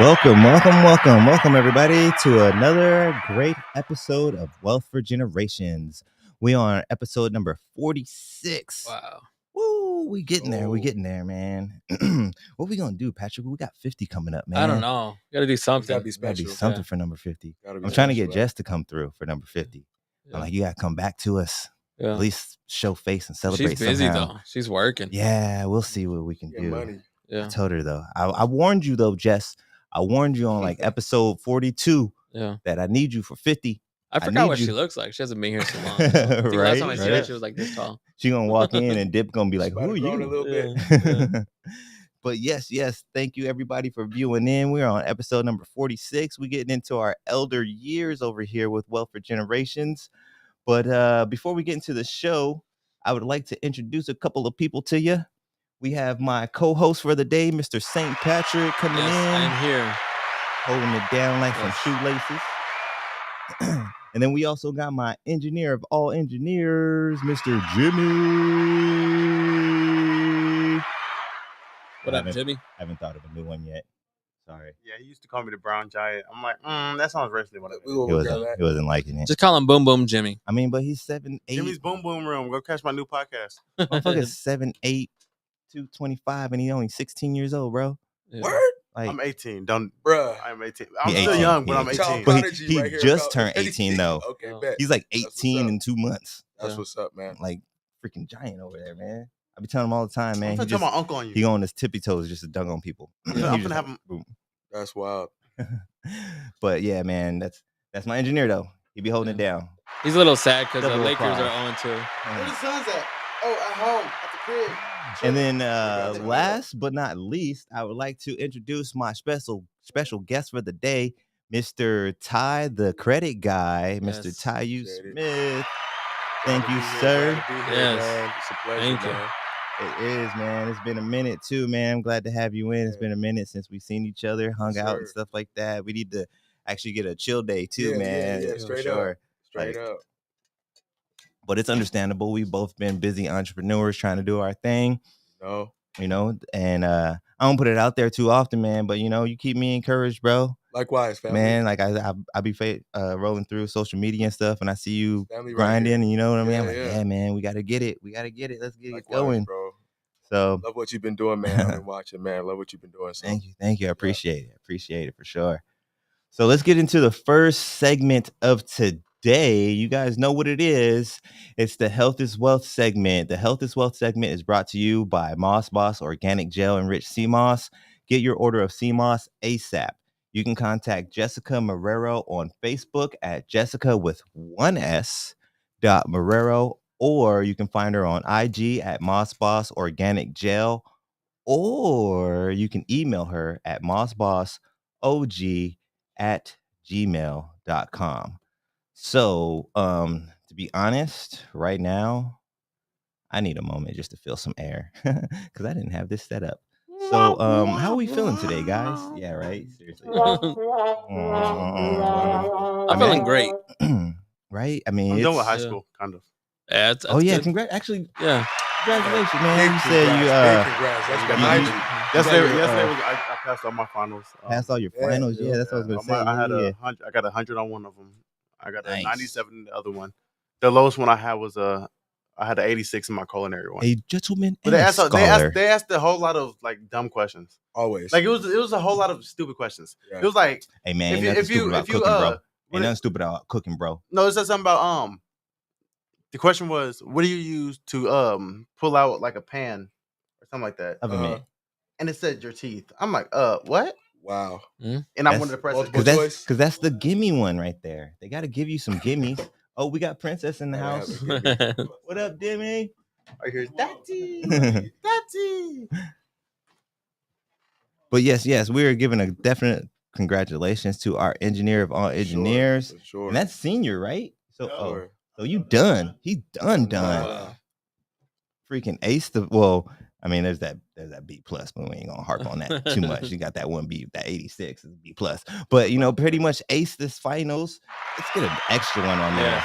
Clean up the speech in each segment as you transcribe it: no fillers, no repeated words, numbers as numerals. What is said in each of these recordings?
Welcome, everybody, to another great episode of Wealth for Generations. We are on episode number 46. Wow. Woo, we getting there, man. What we gonna do, Patrick? We got 50 coming up, man. I don't know. Gotta do something. Gotta be Gotta be special. something for number 50. I'm trying to get Jess to come through for number 50. Yeah. I'm like, you gotta come back to us. Yeah. At least show face and celebrate. She's busy somehow. though. She's working. Yeah, we'll see what we can Get do. money. Yeah. I told her though. I warned you though, Jess. I warned you on like episode 42 Yeah. that I need you for 50. I forgot what you. she looks like. She hasn't been here so long. I think Right, last time I seen her, right. she was like this tall. She gonna walk in and Dip gonna be like, Might who are have grown a you? little bit. Yeah. But yes. Thank you everybody for viewing in. We're on episode number 46. We're getting into our elder years over here with Wealth for Generations. But before we get into the show, I would like to introduce a couple of people to you. We have my co-host for the day, Mr. St. Patrick, coming in. I'm here. Holding it down like Yes. some shoelaces. And then we also got my engineer of all engineers, Mr. Jimmy. What up, Jimmy? I haven't thought of a new one yet. Sorry. Yeah, he used to call me the Brown Giant. I'm like, that sounds racially whatever. We will He work on wasn't, that. he wasn't liking it. Just call him Boom Boom Jimmy. I mean, but he's 7'8". Jimmy's Boom Boom Room. Go catch my new podcast. Motherfucker's 7'8", 225, and he's only 16 years old, bro. Yeah. Word? Like, I'm 18. I'm Bruh. 18. I'm He still 18. young, but He I'm 18. 18. But Prodigy he right here, just bro. turned 18 though. Okay, Oh. bet. He's like That's what's 18 up. in 2 months. That's Yeah. what's up, man. Like freaking giant over there, man. I be telling him all the time, man. I'm He finna tell just my uncle on you. he on his tippy toes just to dunk on people. I'm He finna just have like, him. boom. That's wild. But yeah, man, that's my engineer though. He be holding it down. He's a little sad because the Double Lakers applause. are 0-2. Where the son's at? Oh, at home, at the crib. And then got you. last but not least, I would like to introduce my special guest for the day, Mr. Ty, the credit guy, Mr. Yes. Ty U. Appreciate it. Smith. Thank Glad you, to be here, sir. glad to be here, Yes. man. It's a pleasure, Thank you. man. It is, man. It's been a minute too, man. I'm glad to have you in. It's Yeah. been a minute since we've seen each other, hung Yes, out and sir. stuff like that. We need to actually get a chill day too, Yeah, man. yeah, for straight sure. up. Straight Like, up. But it's understandable. We've both been busy entrepreneurs trying to do our thing, No. and I don't put it out there too often, man. But you keep me encouraged, bro. Likewise, family. Man, like I be rolling through social media and stuff, and I see you Family right grinding, here. and you know what I mean. I'm Yeah, like, yeah. yeah, man, we gotta get it. Let's get it Likewise, going. bro. So Love what you've been doing, man. I've been watching, man. Love what you've been doing. So. thank you. I appreciate it for sure. So let's get into the first segment of today. You guys know what it is. It's the Health is Wealth segment. The Health is Wealth segment is brought to you by Moss Boss Organic Gel Enriched Sea Moss. Get your order of sea moss ASAP. You can contact Jessica Marrero on Facebook at Jessica with 1S .Marrero, or you can find her on IG at Moss Boss Organic Gel, or you can email her at mossbossog@gmail.com. So, to be honest, right now, I need a moment just to feel some air because I didn't have this set up. So, how are we feeling today, guys? Yeah, right. Seriously, I'm feeling great. right? I mean, I'm done with it's- high yeah. school, kind of. Yeah, that's oh yeah, good. actually, Yeah. congratulations, man. Big You said you congrats, big congrats. That's you- behind you- you. Yesterday, you, was, I passed all my finals. passed all your Yeah, finals. Yeah, yeah, that's what I was gonna say. I had yeah. 100. I got 100 on one of them. I got a Nice. 97 in the other one. The lowest one I had was I had an 86 in my culinary one. A gentleman But and a scholar. they asked a whole lot of like dumb questions. Always. Like it was a whole lot of stupid questions. Yeah. It was like Hey man, ain't if you- nothing if you- stupid about if you, cooking, bro. what Ain't it- nothing stupid about cooking, bro. no, it said something about the question was, what do you use to pull out like a pan or something like that? Oven mitt. And it said your teeth. I'm like, what? Wow. And I That's- wanted to press it. multiple Cause choice? that's the gimme one right there. They got to give you some gimmies. Oh, we got Princess in the Gotta house. have it. What up, Demi? I hear Daddy, But Daddy. yes, we are giving a definite congratulations to our engineer of all engineers, For sure. and that's senior, right? So, Sure. so you done? He done. Wow. Freaking ace the well. I mean, there's that B plus, but we ain't gonna harp on that too much. You got that one B, that 86 is B plus, but pretty much ace this finals. Let's get an extra one on there. Yeah.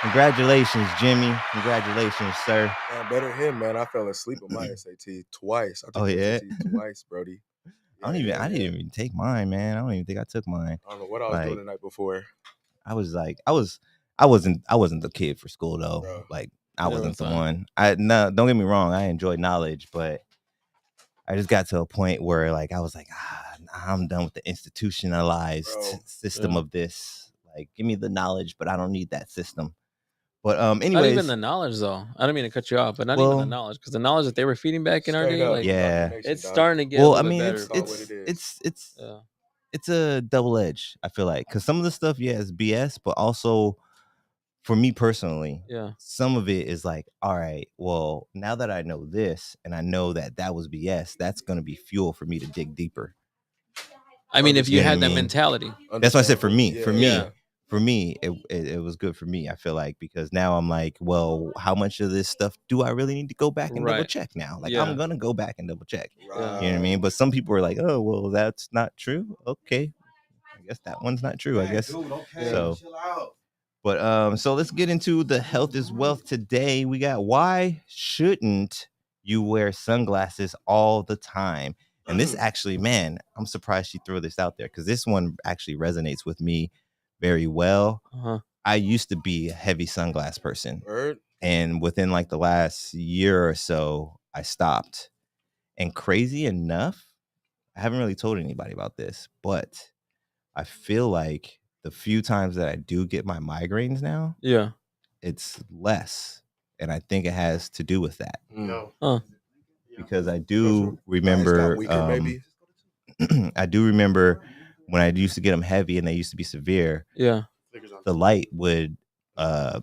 Congratulations, Jimmy. Congratulations, sir. Man, better him, man. I fell asleep on my SAT twice. I took Oh, the yeah? SAT twice, Brody. I didn't even take mine, man. I don't even think I took mine. I don't know what I was doing the night before. I wasn't the kid for school though. Bro. Like I wasn't the one. No, don't get me wrong. I enjoyed knowledge, but I just got to a point where like I was like, I'm done with the institutionalized system of this. Like, give me the knowledge, but I don't need that system. But anyways, not even the knowledge though. I don't mean to cut you off, but not even the knowledge, because the knowledge that they were feeding back in our day, like it's starting to get. Well, I mean, it's a double edge. I feel like because some of the stuff, is BS, but also for me personally, some of it is like, all right, well, now that I know this and I know that was BS, that's going to be fuel for me to dig deeper. I mean, if you had that mentality, that's why I said for me, it was good for me. I feel like because now I'm like, well, how much of this stuff do I really need to go back and double check now? Like I'm gonna go back and double check. You know what I mean? But some people are like, oh, well, that's not true. Okay, I guess that one's not true. I guess so. But so let's get into the health is wealth today. We got why shouldn't you wear sunglasses all the time? And this actually, man, I'm surprised she threw this out there because this one actually resonates with me very well. I used to be a heavy sunglass person. And within like the last year or so, I stopped. And crazy enough, I haven't really told anybody about this, but I feel like the few times that I do get my migraines now, it's less. And I think it has to do with that. Because I do remember, I do remember when I used to get them heavy and they used to be severe. The light would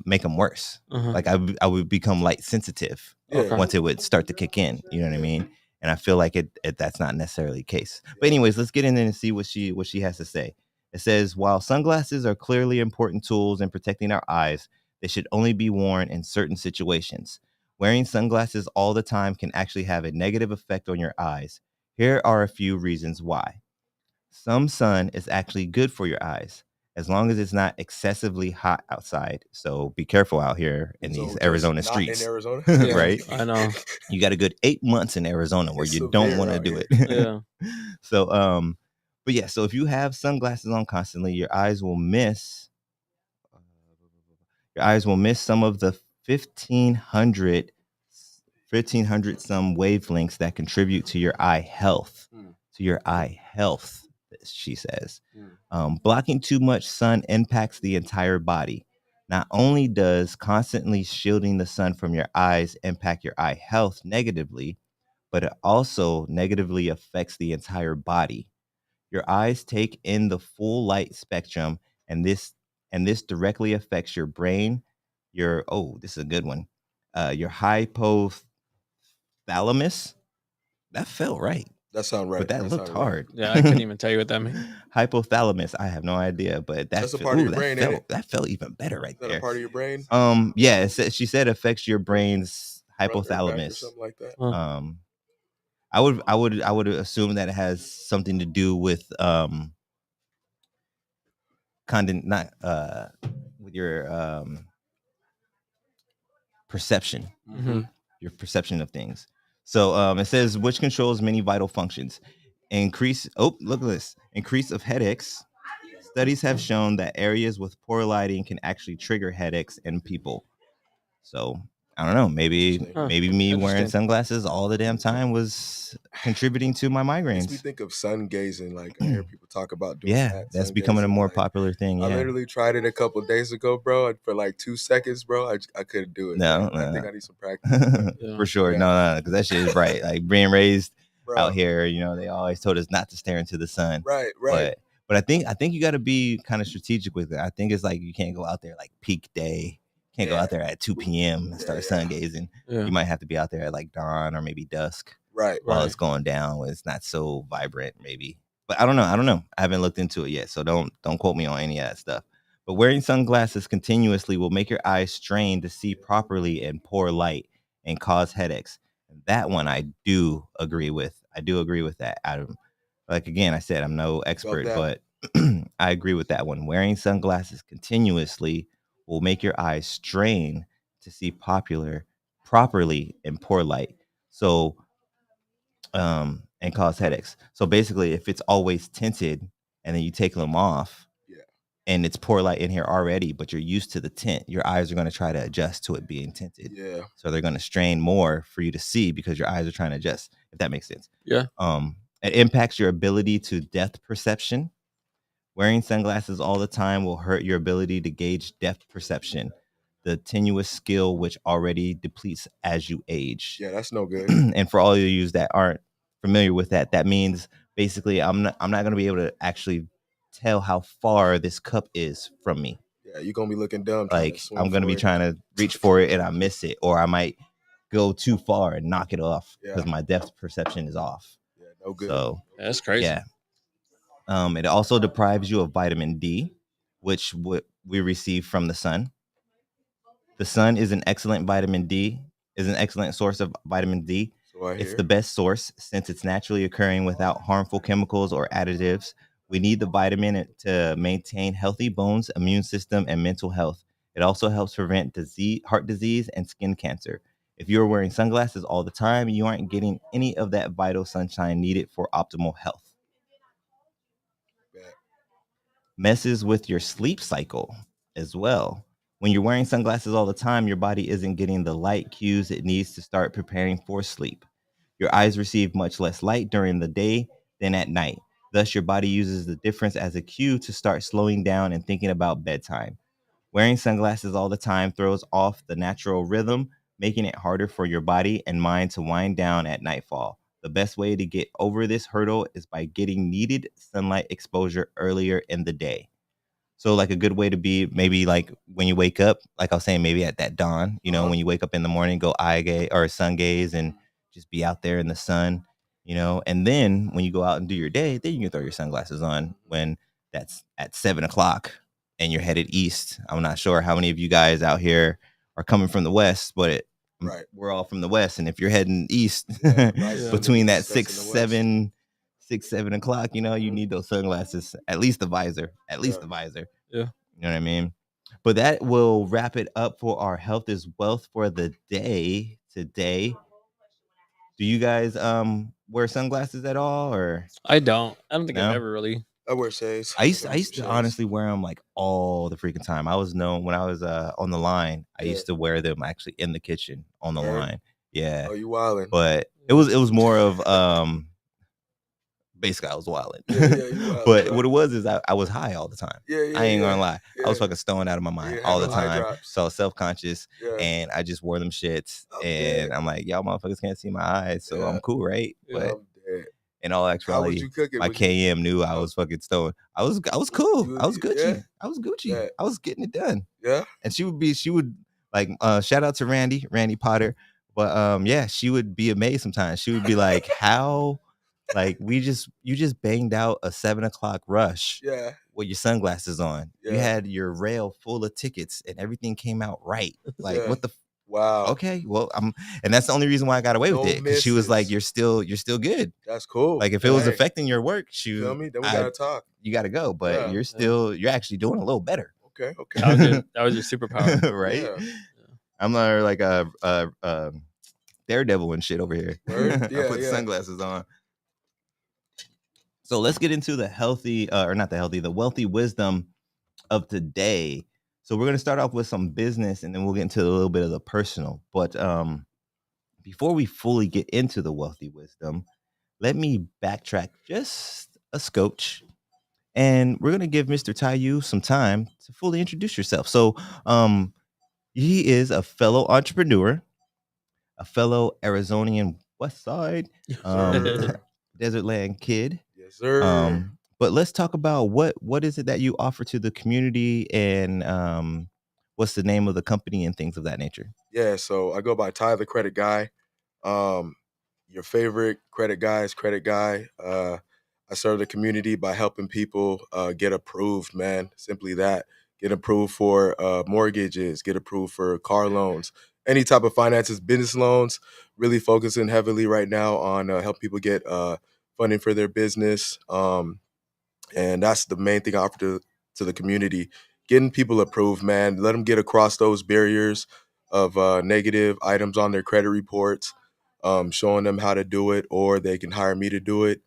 make them worse. Like I would become light sensitive once it would start to kick in. You know what I mean? And I feel like that's not necessarily the case. But anyways, let's get in there and see what she has to say. It says, while sunglasses are clearly important tools in protecting our eyes, they should only be worn in certain situations. Wearing sunglasses all the time can actually have a negative effect on your eyes. Here are a few reasons why. Some sun is actually good for your eyes, as long as it's not excessively hot outside. So be careful out here in these Arizona streets. In Arizona? Right? I know. You got a good 8 months in Arizona where you don't want to do it. So, but yeah, so if you have sunglasses on constantly, your eyes will miss some of the 1,500 some wavelengths that contribute to your eye health. She says. Blocking too much sun impacts the entire body. Not only does constantly shielding the sun from your eyes impact your eye health negatively, but it also negatively affects the entire body. Your eyes take in the full light spectrum, and this directly affects your brain. This is a good one. Your hypothalamus. That felt right. That sounds right. But that looked hard. Right. Yeah, I couldn't even tell you what that means. Hypothalamus. I have no idea, but that's a part of your brain. That felt even better right there. Is that a part of your brain? Yeah. She said affects your brain's hypothalamus. Or something like that. I would assume that it has something to do with with your perception, your perception of things. So it says which controls many vital functions. Increase of headaches. Studies have shown that areas with poor lighting can actually trigger headaches in people. So I don't know. Maybe me wearing sunglasses all the damn time was contributing to my migraines. Makes me think of sun gazing. Like I hear people talk about doing that. That's becoming a more popular thing. Yeah. I literally tried it a couple of days ago, bro. For like 2 seconds, bro. I couldn't do it. No, I think I need some practice. For sure. No, because that shit is bright. Like being raised out here, they always told us not to stare into the sun. Right. But I think you got to be kind of strategic with it. I think it's like you can't go out there like peak day. Can't go out there at 2 p.m. and start sun gazing. You might have to be out there at like dawn or maybe dusk. While it's going down when it's not so vibrant, maybe. But I don't know. I haven't looked into it yet, so don't quote me on any of that stuff. But wearing sunglasses continuously will make your eyes strain to see properly in poor light and cause headaches. That one I do agree with. I do agree with that. Like again, I said I'm no expert, but I agree with that one. Wearing sunglasses continuously will make your eyes strain to see properly in poor light. So, and and cause headaches. So basically, if it's always tinted and then you take them off, and it's poor light in here already, but you're used to the tint, your eyes are going to try to adjust to it being tinted. Yeah. So they're going to strain more for you to see because your eyes are trying to adjust, if that makes sense. Yeah. It impacts your ability to depth perception. Wearing sunglasses all the time will hurt your ability to gauge depth perception, the tenuous skill which already depletes as you age. Yeah, that's no good. And for all of you that aren't familiar with that, that means basically I'm not going to be able to actually tell how far this cup is from me. Yeah, you're gonna be looking dumb. Like I'm gonna be trying to reach for it and I miss it, or I might go too far and knock it off because my depth perception is off. Yeah, no good. So that's crazy. Yeah. It also deprives you of vitamin D, which we receive from the sun. The sun is an excellent source of vitamin D. It's the best source since it's naturally occurring without harmful chemicals or additives. We need the vitamin to maintain healthy bones, immune system, and mental health. It also helps prevent heart disease and skin cancer. If you're wearing sunglasses all the time, you aren't getting any of that vital sunshine needed for optimal health. Messes with your sleep cycle as well. When you're wearing sunglasses all the time, your body isn't getting the light cues it needs to start preparing for sleep. Your eyes receive much less light during the day than at night. Thus, your body uses the difference as a cue to start slowing down and thinking about bedtime. Wearing sunglasses all the time throws off the natural rhythm, making it harder for your body and mind to wind down at nightfall. The best way to get over this hurdle is by getting needed sunlight exposure earlier in the day. So like a good way to be, maybe like when you wake up, like I was saying, maybe at that dawn, when you wake up in the morning, go eye gaze or sun gaze and just be out there in the sun, and then when you go out and do your day, then you can throw your sunglasses on when that's at 7:00 and you're headed east. I'm not sure how many of you guys out here are coming from the west, but we're all from the west. And if you're heading east between that 7 o'clock, you need those sunglasses, at least the visor. Yeah. You know what I mean? But that will wrap it up for our health is wealth for the day today. Do you guys wear sunglasses at all, or? I don't think I've ever really. I wear shades. I used to honestly wear them like all the freaking time. I was known when I was on the line. I used to wear them actually in the kitchen on the line. Yeah. Oh, you wildin'. But it was more of basically I was wilding. Yeah, but what it was is I was high all the time. I ain't gonna lie. Yeah. I was fucking stoned out of my mind all the time. So self-conscious and I just wore them shits. And I'm like, y'all motherfuckers can't see my eyes, so I'm cool, right? But in all actuality, my KM knew I was fucking stoned. I was cool. I was Gucci. I was Gucci. Yeah. I was getting it done. Yeah. And she would like shout out to Randy Potter. But yeah, she would be amazed sometimes. She would be like, how like you just banged out a 7:00 rush with your sunglasses on. You had your rail full of tickets and everything came out right. Like what the wow. Okay, well, and that's the only reason why I got away with it, because she was like, "You're still good." That's cool. Like if it was affecting your work, feel me? Then we gotta talk. You gotta go, but you're actually doing a little better. Okay. That was your superpower, right? Yeah. I'm not like a daredevil and shit over here. Word? I put sunglasses on. So let's get into the wealthy wisdom of today. So we're going to start off with some business and then we'll get into a little bit of the personal. But before we fully get into the wealthy wisdom, let me backtrack just a scotch. And we're going to give Mr. Tayu some time to fully introduce yourself. So he is a fellow entrepreneur, a fellow Arizonian West Side desert land kid. Yes, sir. But let's talk about what is it that you offer to the community, and what's the name of the company and things of that nature. Yeah, so I go by Ty the Credit Guy. Your favorite credit guy's credit guy. I serve the community by helping people get approved, man. Simply that. Get approved for mortgages, get approved for car loans, any type of finances, business loans. Really focusing heavily right now on helping people get funding for their business. And that's the main thing I offer to the community. Getting people approved, man. Let them get across those barriers of negative items on their credit reports. showing them how to do it, or they can hire me to do it,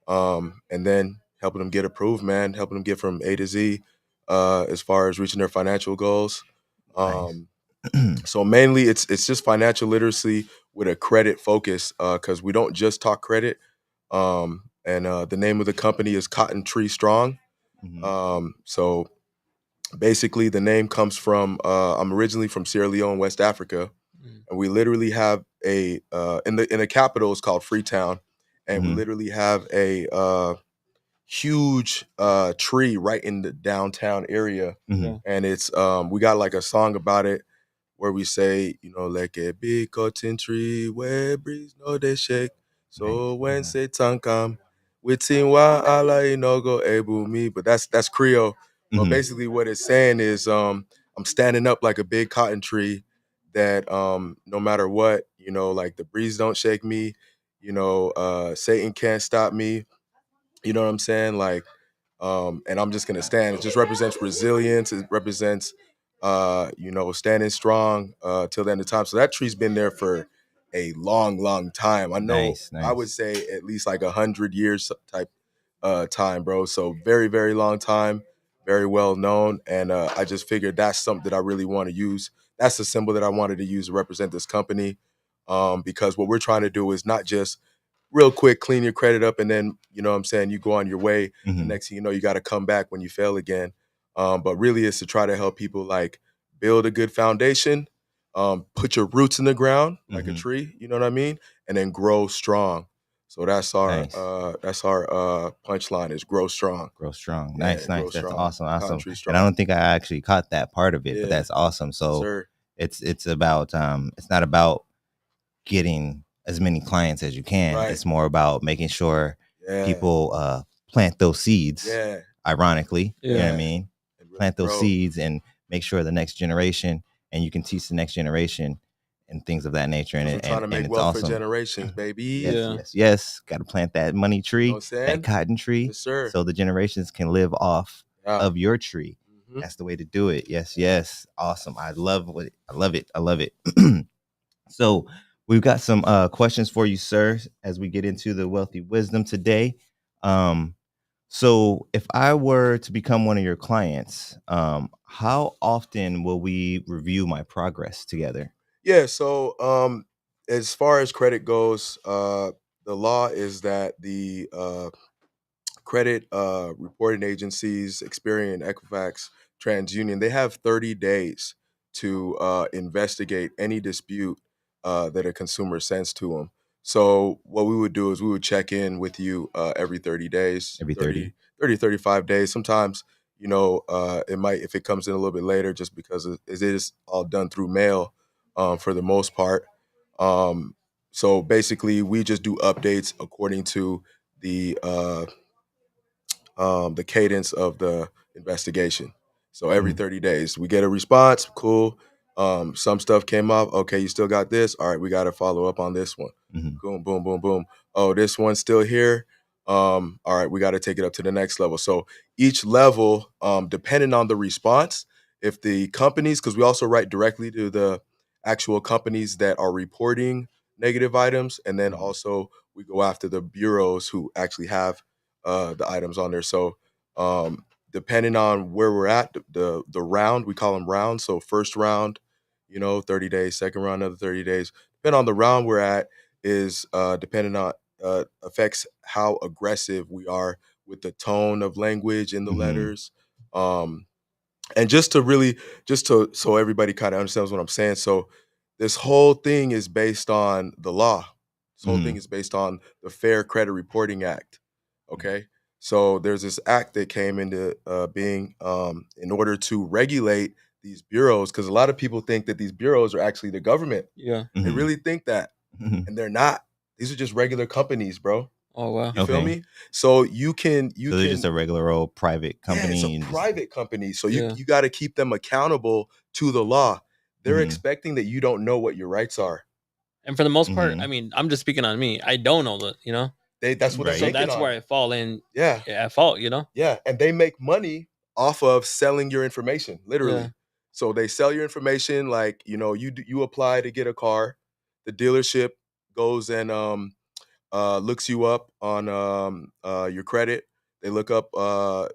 and then helping them get approved, man, helping them get from A to Z as far as reaching their financial goals. Um, so mainly it's just financial literacy with a credit focus, because we don't just talk credit. And the name of the company is Cotton Tree Strong. So basically the name comes from I'm originally from Sierra Leone, West Africa, and we literally have a in the capital is called Freetown, and we literally have a huge tree right in the downtown area, and it's we got like a song about it where we say, like a big cotton tree where breeze no they shake. So when Satan come, within wa Allah no go able me. But that's Creole. But basically what it's saying is I'm standing up like a big cotton tree that no matter what, like the breeze don't shake me, Satan can't stop me. You know what I'm saying? Like, and I'm just gonna stand. It just represents resilience. It represents, standing strong till the end of time. So that tree's been there for a long, long time. I know. I would say at least like 100 years type time, bro. So very, very long time, very well known. And I just figured that's something that I really want to use. That's the symbol that I wanted to use to represent this company, because what we're trying to do is not just real quick clean your credit up and then you go on your way. The next thing you know, you got to come back when you fail again. But really it's to try to help people like build a good foundation, put your roots in the ground like a tree, you know what I mean, and then grow strong. So that's our punchline is grow strong. Grow strong. Nice. That's awesome. And I don't think I actually caught that part of it, but that's awesome. So it's about it's not about getting as many clients as you can. Right. It's more about making sure people plant those seeds. Yeah. Ironically, you know what I mean? Really plant those seeds and make sure the next generation, and you can teach the next generation and things of that nature. And, we're trying to make wealth for generations, baby. Yes. Got to plant that money tree, that cotton tree, so the generations can live off of your tree. That's the way to do it. Yes. Awesome. I love it. So we've got some questions for you, sir, as we get into the wealthy wisdom today. So if I were to become one of your clients, how often will we review my progress together? Yeah. So as far as credit goes, the law is that the credit reporting agencies, Experian, Equifax, TransUnion, they have 30 days to investigate any dispute that a consumer sends to them. So what we would do is we would check in with you every 30 days. Every 30? 35 days. Sometimes, it might, if it comes in a little bit later, just because it is all done through mail for the most part. So basically, we just do updates according to the cadence of the investigation. So every 30 days, we get a response. Cool. Some stuff came up. Okay, you still got this. All right, we got to follow up on this one. Boom, boom, boom, boom. Oh, this one's still here. All right, we got to take it up to the next level. So each level, depending on the response, if the companies, because we also write directly to the actual companies that are reporting negative items, and then also we go after the bureaus who actually have the items on there. So depending on where we're at, the round, we call them rounds. So first round, 30 days, second round, another 30 days. Depending on the round we're at is depending on affects how aggressive we are with the tone of language in the letters. And so everybody kind of understands what I'm saying. So this whole thing is based on the law. This whole thing is based on the Fair Credit Reporting Act. Okay. So there's this act that came into being in order to regulate these bureaus, because a lot of people think that these bureaus are actually the government. Yeah. They really think that. And they're not. These are just regular companies, bro. Oh, wow. You feel me? So you can they're just a regular old private company. Yeah, it's a private company. So you got to keep them accountable to the law. They're expecting that you don't know what your rights are. And for the most part, I mean, I'm just speaking on me. I don't know that, That's what they're So that's on. where I fall in at fault, Yeah, and they make money off of selling your information, literally. Yeah. So they sell your information like, you apply to get a car. The dealership goes and looks you up on your credit. They look up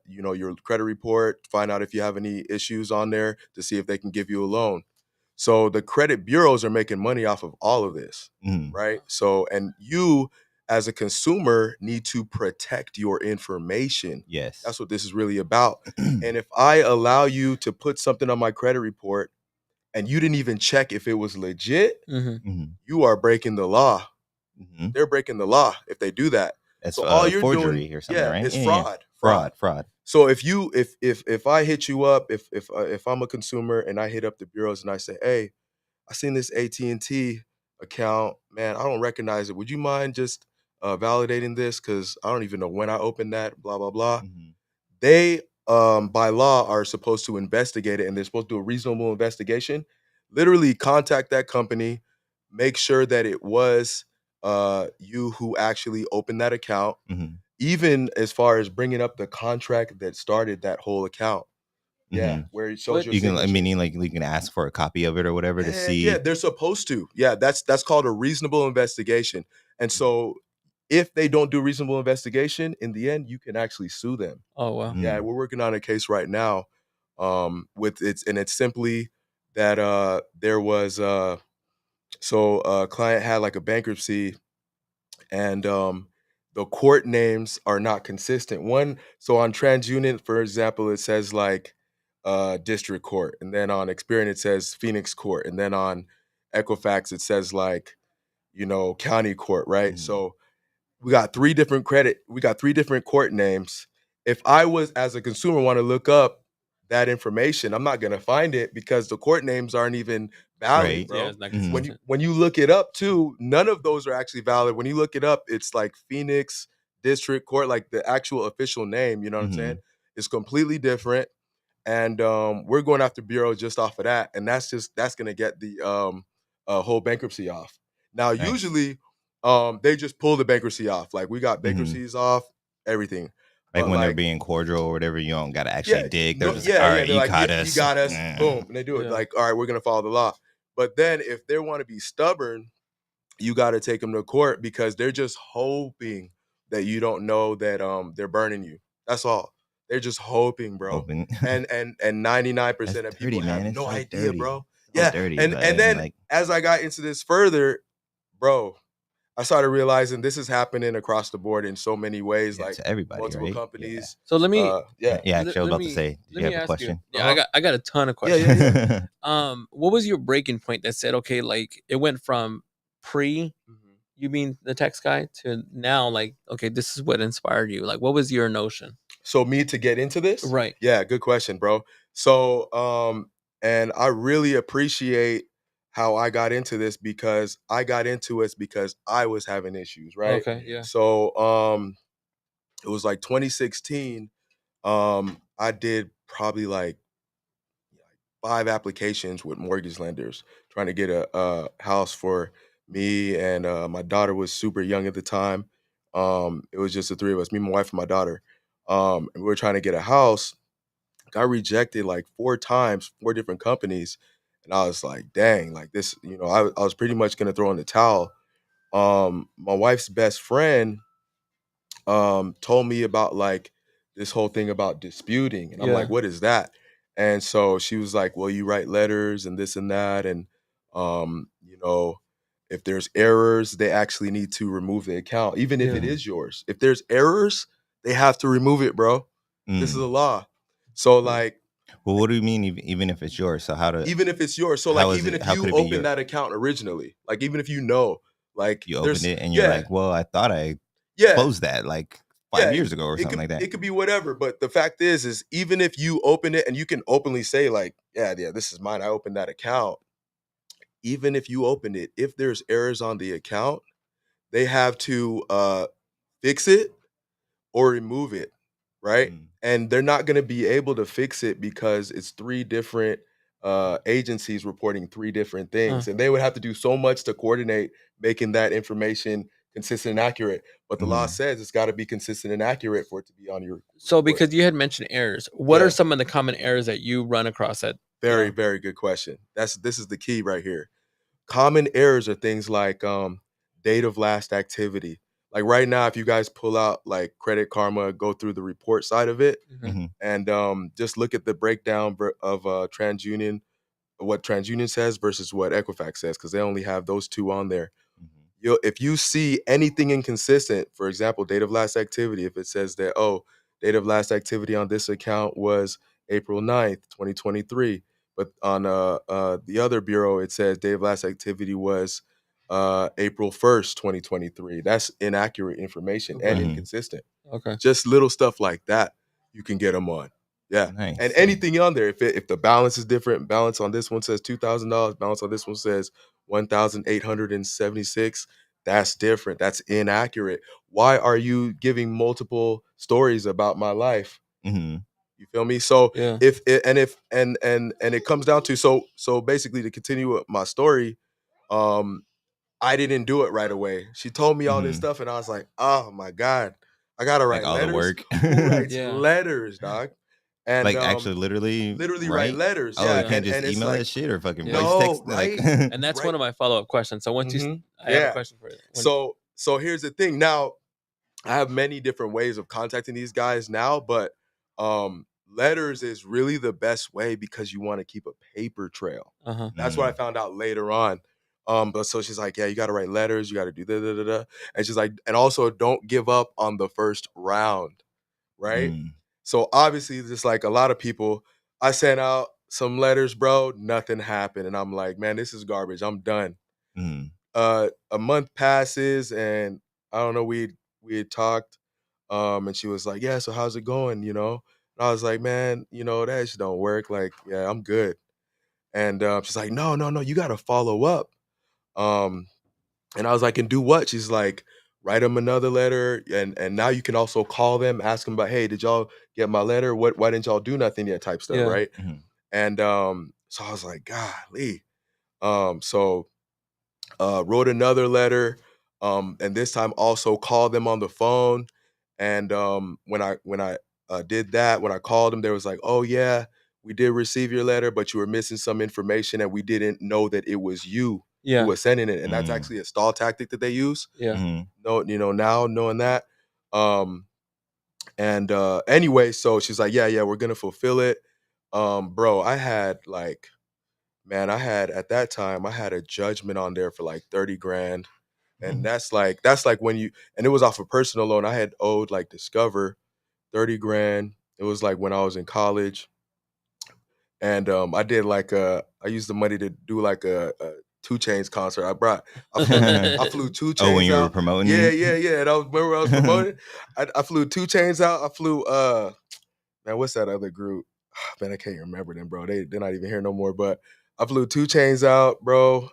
your credit report, find out if you have any issues on there to see if they can give you a loan. So the credit bureaus are making money off of all of this, right? So, and you as a consumer need to protect your information. Yes. That's what this is really about. And if I allow you to put something on my credit report and you didn't even check if it was legit, you are breaking the law. They're breaking the law if they do that. That's so all you're forgery doing, or something, right? It's fraud. So if I hit you up, if I'm a consumer and I hit up the bureaus and I say, hey, I seen this AT&T account, man, I don't recognize it. Would you mind just validating this? Because I don't even know when I opened that, blah, blah, blah. They, by law, are supposed to investigate it, and they're supposed to do a reasonable investigation. Literally contact that company, make sure that it was you who actually opened that account, even as far as bringing up the contract that started that whole account. Yeah, where it shows your signature. Meaning like you can ask for a copy of it or whatever to see. Yeah, they're supposed to. Yeah, that's called a reasonable investigation. And so if they don't do reasonable investigation, in the end, you can actually sue them. Oh, wow. Yeah, we're working on a case right now it's simply that there was a client had like a bankruptcy and the court names are not consistent. So on TransUnion, for example, it says like district court, and then on Experian it says Phoenix court, and then on Equifax it says like county court, right? So we got three different court names. If I was, as a consumer, want to look up that information, I'm not gonna find it because the court names aren't even valid, bro. Yeah, it's not consistent. When you look it up too, none of those are actually valid. When you look it up, it's like Phoenix District Court, like the actual official name, you know what I'm saying? It's completely different. And we're going after bureau just off of that. And that's gonna get the whole bankruptcy off. Now, usually they just pull the bankruptcy off. Like we got bankruptcies off, everything. Like when they're being cordial or whatever, you don't gotta actually dig. They're just all right, you got us. You got us. Boom. And they do it like, all right, we're gonna follow the law. But then if they want to be stubborn, you gotta take them to court because they're just hoping that you don't know that they're burning you. That's all. They're just hoping, bro. And 99% of people have no idea, bro. Yeah. Dirty, and then as I got into this further, bro, I started realizing this is happening across the board in so many ways, like to everybody, multiple companies. So let me, actually, I was about to say, do you have a question? I got a ton of questions. Yeah. What was your breaking point that said, okay, like it went from you being the text guy to now, like, okay, this is what inspired you. Like, what was your notion? So me to get into this? Right. Yeah, good question, bro. So, and I really appreciate how I got into this because I got into it because I was having issues, right? Okay, yeah. So, it was like 2016. I did probably like 5 applications with mortgage lenders trying to get a house for me, and my daughter was super young at the time. It was just the three of us, me, my wife, and my daughter. And we were trying to get a house. Got rejected like 4 times, 4 different companies. And I was like, dang, like this, I was pretty much gonna throw in the towel. My wife's best friend told me about like this whole thing about disputing. And I'm like, what is that? And so she was like, well, you write letters and this and that. And, if there's errors, they actually need to remove the account, even if it is yours. If there's errors, they have to remove it, bro. This is a law. So like, well, what do you mean even if it's yours? So even if it's yours. So like even if you opened that account originally, like even if like you opened it and you're like, well, I thought I closed that like 5 years ago or something like that. It could be whatever. But the fact is even if you open it and you can openly say like, yeah, this is mine, I opened that account. Even if you opened it, if there's errors on the account, they have to fix it or remove it, right? And they're not going to be able to fix it because it's 3 different agencies reporting 3 different things. And they would have to do so much to coordinate making that information consistent and accurate. But the law says it's got to be consistent and accurate for it to be on your report. So because you had mentioned errors, what are some of the common errors that you run across at? Very, very good question. This is the key right here. Common errors are things like date of last activity. Like right now, if you guys pull out like Credit Karma, go through the report side of it, and just look at the breakdown of TransUnion, what TransUnion says versus what Equifax says, because they only have those two on there. If you see anything inconsistent, for example, date of last activity, if it says that, oh, date of last activity on this account was April 9th, 2023, but on the other bureau, it says date of last activity was April 1st, 2023. That's inaccurate information and inconsistent. Okay. Just little stuff like that, you can get them on. Yeah. Nice. And anything on there, if the balance is different, balance on this one says $2,000, balance on this one says 1,876, that's different. That's inaccurate. Why are you giving multiple stories about my life? You feel me? So if it comes down to so basically, to continue with my story, I didn't do it right away. She told me all this stuff, and I was like, oh my God, I gotta write all letters. the work. Who writes letters, dog? And like actually literally write letters. Oh, Yeah. you can't just and email like, that shit or fucking voice no, text. right? And that's one of my follow-up questions. So once I have a question for you. So here's the thing. Now, I have many different ways of contacting these guys now, but letters is really the best way because you want to keep a paper trail. That's what I found out later on. But so she's like, yeah, you got to write letters. You got to do da. And she's like, and also don't give up on the first round, right? So obviously, just like a lot of people, I sent out some letters, bro. Nothing happened. And I'm like, man, this is garbage. I'm done. A month passes, and I don't know, we had talked, and she was like, yeah, so how's it going, you know? And I was like, man, you know, that just don't work. Like, yeah, I'm good. And she's like, no, you got to follow up. And I was like, and do what? She's like, write them another letter, and now you can also call them, ask them about, hey, did y'all get my letter? Why didn't y'all do nothing yet? Type stuff, right? And so I was like, golly. So wrote another letter, and this time also called them on the phone. And when I did that, when I called them, they was like, oh yeah, we did receive your letter, but you were missing some information, and we didn't know that it was you who was sending it. And that's actually a stall tactic that they use. No, you know, now knowing that. And anyway, so she's like, yeah, we're gonna fulfill it. Bro, I had at that time, I had a judgment on there for like 30 grand. And that's like when you, and it was off a personal loan. I had owed like Discover 30 grand. It was like when I was in college. And I did like I used the money to do like a 2 Chainz concert. I flew 2 Chainz out. Oh, when you were promoting? Yeah. And remember I was promoting? I flew 2 Chainz out. I flew man, what's that other group? Man, I can't remember them, bro. They're not even here no more. But I flew 2 Chainz out, bro.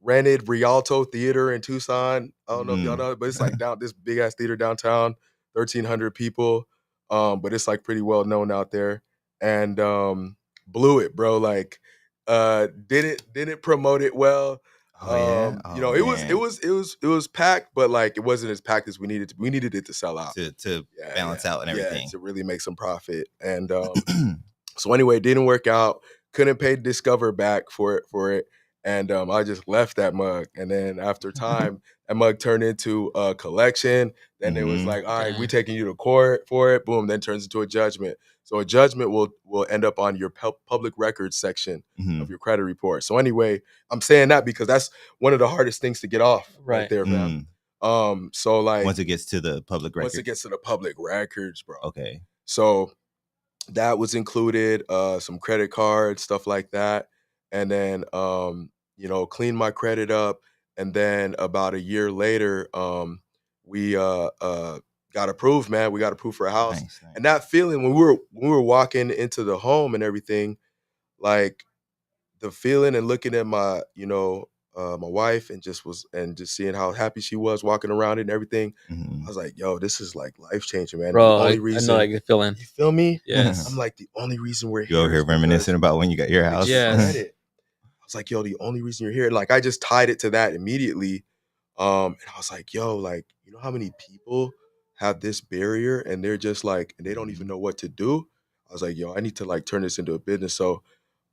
Rented Rialto Theater in Tucson. I don't know if y'all know, but it's like this big ass theater downtown, 1,300 people. But it's like pretty well known out there. And blew it, bro. Like didn't promote it well. You know, it was packed, but like it wasn't as packed as we needed to. We needed it to sell out to balance out and everything, to really make some profit. And so anyway, it didn't work out. Couldn't pay Discover back for it. And I just left that mug. And then after time, that mug turned into a collection. Then it was like, all right, we taking you to court for it. Boom. Then turns into a judgment. So a judgment will end up on your public records section of your credit report. So anyway, I'm saying that because that's one of the hardest things to get off right there, man. So like once it gets to the public records. Once it gets to the public records, bro. Okay. So that was included, some credit cards, stuff like that. And then you know, clean my credit up. And then about a year later, we got approved, man. We got approved for a house. Nice. And that feeling when we were walking into the home and everything, like the feeling and looking at my, you know, my wife and just seeing how happy she was walking around it and everything. I was like, yo, this is like life changing, man. Bro, the only reason, I know I get feeling. You feel me? Yes. I'm like, the only reason we're here. You're here reminiscing about when you got your house. Yes. I was like, yo, the only reason you're here. Like I just tied it to that immediately. And I was like, yo, like, you know how many people have this barrier and they're just like, and they don't even know what to do? I was like, yo, I need to like turn this into a business. So,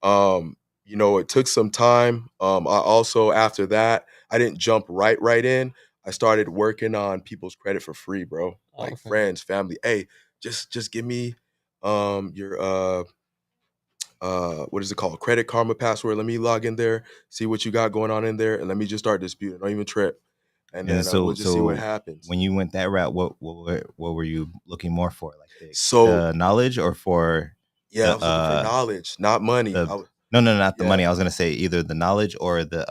you know, it took some time. I also, after that, I didn't jump right in. I started working on people's credit for free, bro. Like Okay. friends, family. Hey, just give me your what is it called? Credit Karma password. Let me log in there, see what you got going on in there, and let me just start disputing. Don't even trip. And And then we'll just see what happens. When you went that route, what were you looking more for? Like So the knowledge or for yeah, I was looking for knowledge, not money. No, not the money. I was gonna say either the knowledge or the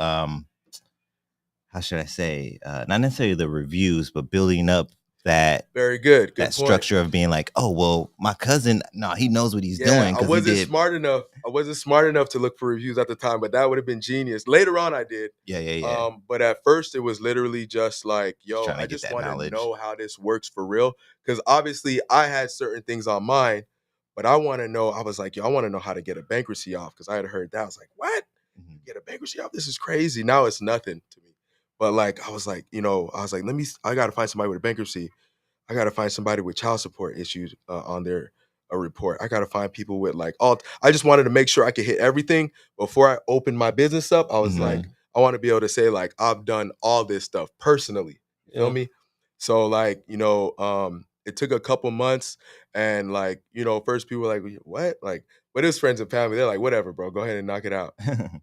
how should I say? Not necessarily the reviews, but building up that very good that point. structure of being like, oh well, my cousin, no, he knows what he's doing. I wasn't smart enough. I wasn't smart enough to look for reviews at the time, but that would have been genius. Later on, I did. Yeah. But at first, it was literally just like, yo, trying to I get just that want to knowledge. know how this works for real. Because obviously, I had certain things on mine, but I want to know. I was like, yo, I want to know how to get a bankruptcy off because I had heard that. I was like, what? Get a bankruptcy off? This is crazy. Now it's nothing to me. But like, I was like, I got to find somebody with a bankruptcy. I got to find somebody with child support issues on their report. I got to find people with like all. I just wanted to make sure I could hit everything before I opened my business up. I was like, I want to be able to say like I've done all this stuff personally. You feel me? So like it took a couple months, and like first people were like, what? Like, but his friends and family, they're like, whatever, bro, go ahead and knock it out.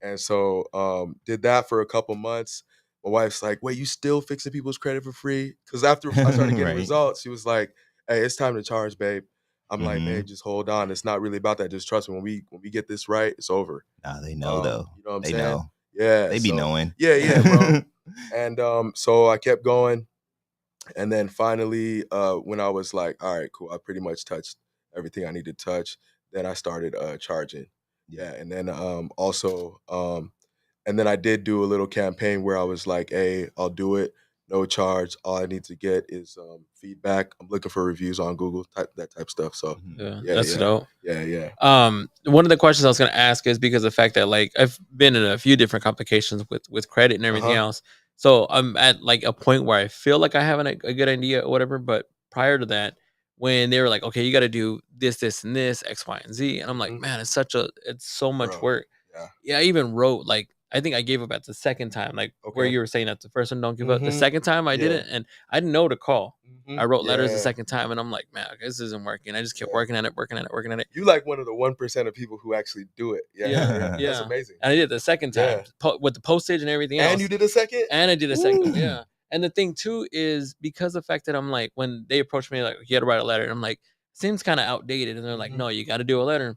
And so did that for a couple months. My wife's like, wait, you still fixing people's credit for free? Because after I started getting results, she was like, hey, it's time to charge, babe. I'm like, babe, just hold on. It's not really about that. Just trust me. When we get this right, it's over. Nah, they know though. You know what I'm saying? Know. Yeah. They be knowing. Yeah, bro. And so I kept going. And then finally, when I was like, all right, cool, I pretty much touched everything I needed to touch, then I started charging. Yeah. And then and then I did do a little campaign where I was like, hey, I'll do it. No charge. All I need to get is feedback. I'm looking for reviews on Google, that type of stuff. So that's dope. Yeah. One of the questions I was going to ask is because of the fact that like I've been in a few different complications with credit and everything else. So I'm at like a point where I feel like I have a good idea or whatever. But prior to that, when they were like, okay, you got to do this, and this, X, Y, and Z. And I'm like, man, it's so much work. Yeah. I even wrote like, I think I gave up at the second time, like where you were saying that the first one don't give up. The second time I didn't, and I didn't know to call. I wrote letters the second time, and I'm like, man, this isn't working. I just kept working at it. You like one of the 1% of people who actually do it. Yeah. That's amazing. And I did it the second time with the postage and everything else. And you did a second? And I did a second, yeah. And the thing too is because of the fact that I'm like, when they approached me like, you got to write a letter, and I'm like, seems kind of outdated, and they're like, no, you got to do a letter.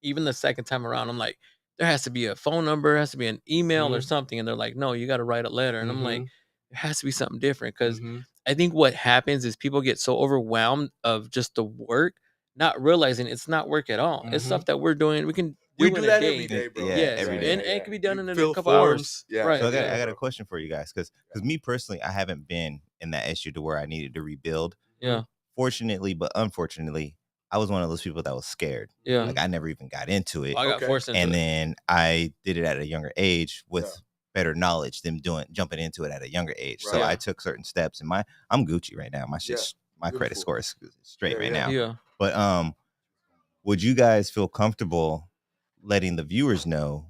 Even the second time around, I'm like, there has to be a phone number, has to be an email or something. And they're like, no, you got to write a letter. And I'm like, there has to be something different. Because I think what happens is people get so overwhelmed of just the work, not realizing it's not work at all. It's stuff that we're doing. We can do in that a day. every day, bro. Every day. And it can be done in a couple forms. hours. Yeah. Right. So I got a question for you guys. Because me personally, I haven't been in that issue to where I needed to rebuild. Yeah. Fortunately, but unfortunately, I was one of those people that was scared. Yeah. Like I never even got into it. I got forced into and it. then I did it at a younger age with better knowledge than jumping into it at a younger age. So I took certain steps, and I'm Gucci right now. My credit score is straight right now. Yeah. But would you guys feel comfortable letting the viewers know,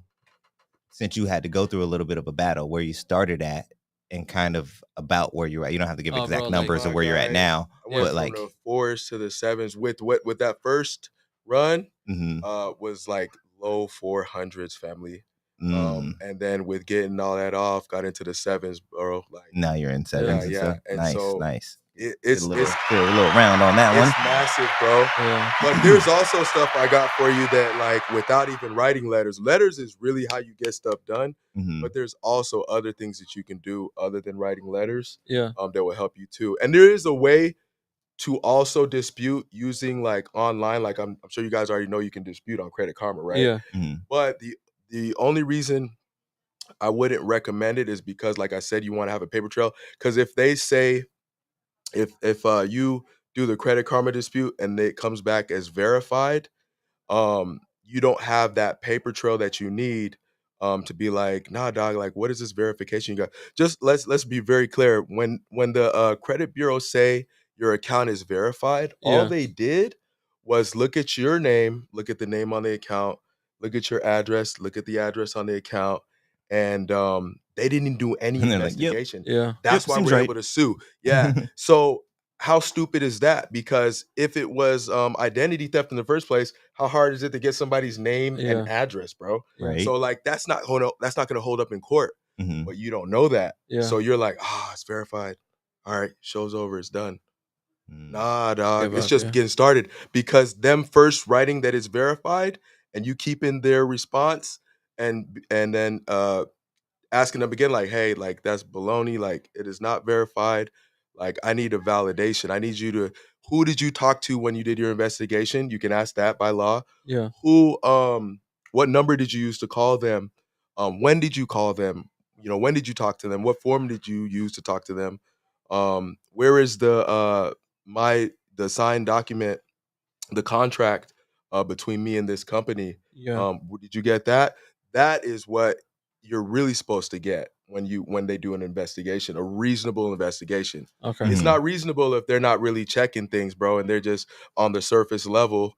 since you had to go through a little bit of a battle, where you started at and kind of about where you're at? You don't have to give exact numbers of where you're at now. I went from the 4s to the 7s with that first run was like low 400s, family. And then with getting all that off, got into the 7s, bro. Like now you're in 7s. Yeah. And nice. It's a little round on that one. It's massive, bro. Yeah. But there's also stuff I got for you that, like, without even writing letters is really how you get stuff done. But there's also other things that you can do other than writing letters. Yeah. That will help you too. And there is a way to also dispute using like online. Like I'm sure you guys already know you can dispute on Credit Karma, right? Yeah. But the only reason I wouldn't recommend it is because, like I said, you want to have a paper trail. Because if they say if you do the Credit Karma dispute and it comes back as verified, you don't have that paper trail that you need to be like, nah, dog, like, what is this verification you got? Just let's be very clear. When the credit bureau say your account is verified, all they did was look at your name, look at the name on the account, look at your address, look at the address on the account, and they didn't do any And they're like, "Yep. investigation. Yeah. That's Yep, why seems we're right." able to sue. Yeah. So how stupid is that? Because if it was identity theft in the first place, how hard is it to get somebody's name and Yeah. address, bro? Yeah. Right. So like that's not going to hold up in court, Mhm. but you don't know that. Yeah. So you're like, it's verified. All right, show's over, it's done. Mm. Nah, dog, Give it's up, just yeah. getting started because them first writing that it's verified and you keep in their response and then asking them again, like, hey, like that's baloney, like it is not verified. Like, I need a validation. I need you to, who did you talk to when you did your investigation? You can ask that by law. Yeah. Who, what number did you use to call them? When did you call them? You know, when did you talk to them? What form did you use to talk to them? Where is the signed document, the contract between me and this company? Yeah. Did you get that? That is what you're really supposed to get when they do an investigation, a reasonable investigation. Okay. It's Mhm. not reasonable if they're not really checking things, bro, and they're just on the surface level.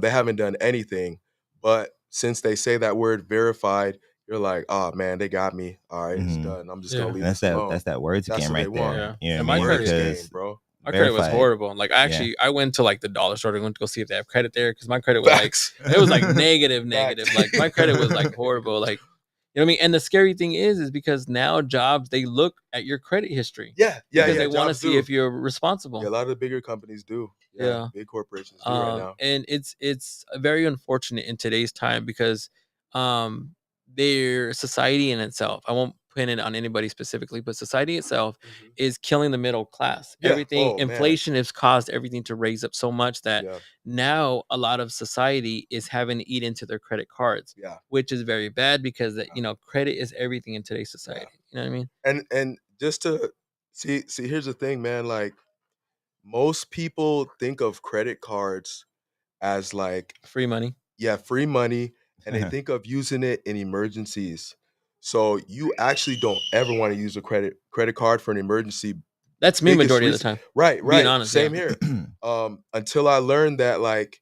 They haven't done anything. But since they say that word verified, you're like, oh man, they got me. All right, it's Mhm. done. I'm just Yeah. gonna leave And this alone. that's that words That's game what they right want. there. Yeah. You know And what I my mean? credit Words Because game, bro. My credit was verified. horrible. Like Yeah. I went to like the dollar store to go see if they have credit there because my credit was Facts. like it was like negative. Facts. Like my credit was like horrible. Like you know what I mean? And the scary thing is because now jobs they look at your credit history Yeah, because they want to jobs see do. if you're Yeah, a responsible. lot of the bigger companies do. Yeah. Big corporations do right now. And it's very unfortunate in today's time because their society in itself, I won't pin it on anybody specifically, but society itself is killing the middle class. Yeah. Everything Oh, man. inflation has caused everything to raise up so much that Yeah. now a lot of society is having to eat into their credit cards, Yeah. which is very bad because that credit is everything in today's society. You know what I mean? And just to see, here's the thing, man. Like most people think of credit cards as like Free money. free money, and they think of using it in emergencies. So you actually don't ever want to use a credit card for an emergency. That's me Biggest majority of the reason- time. Right, Being honest, Same yeah. here. Until I learned that like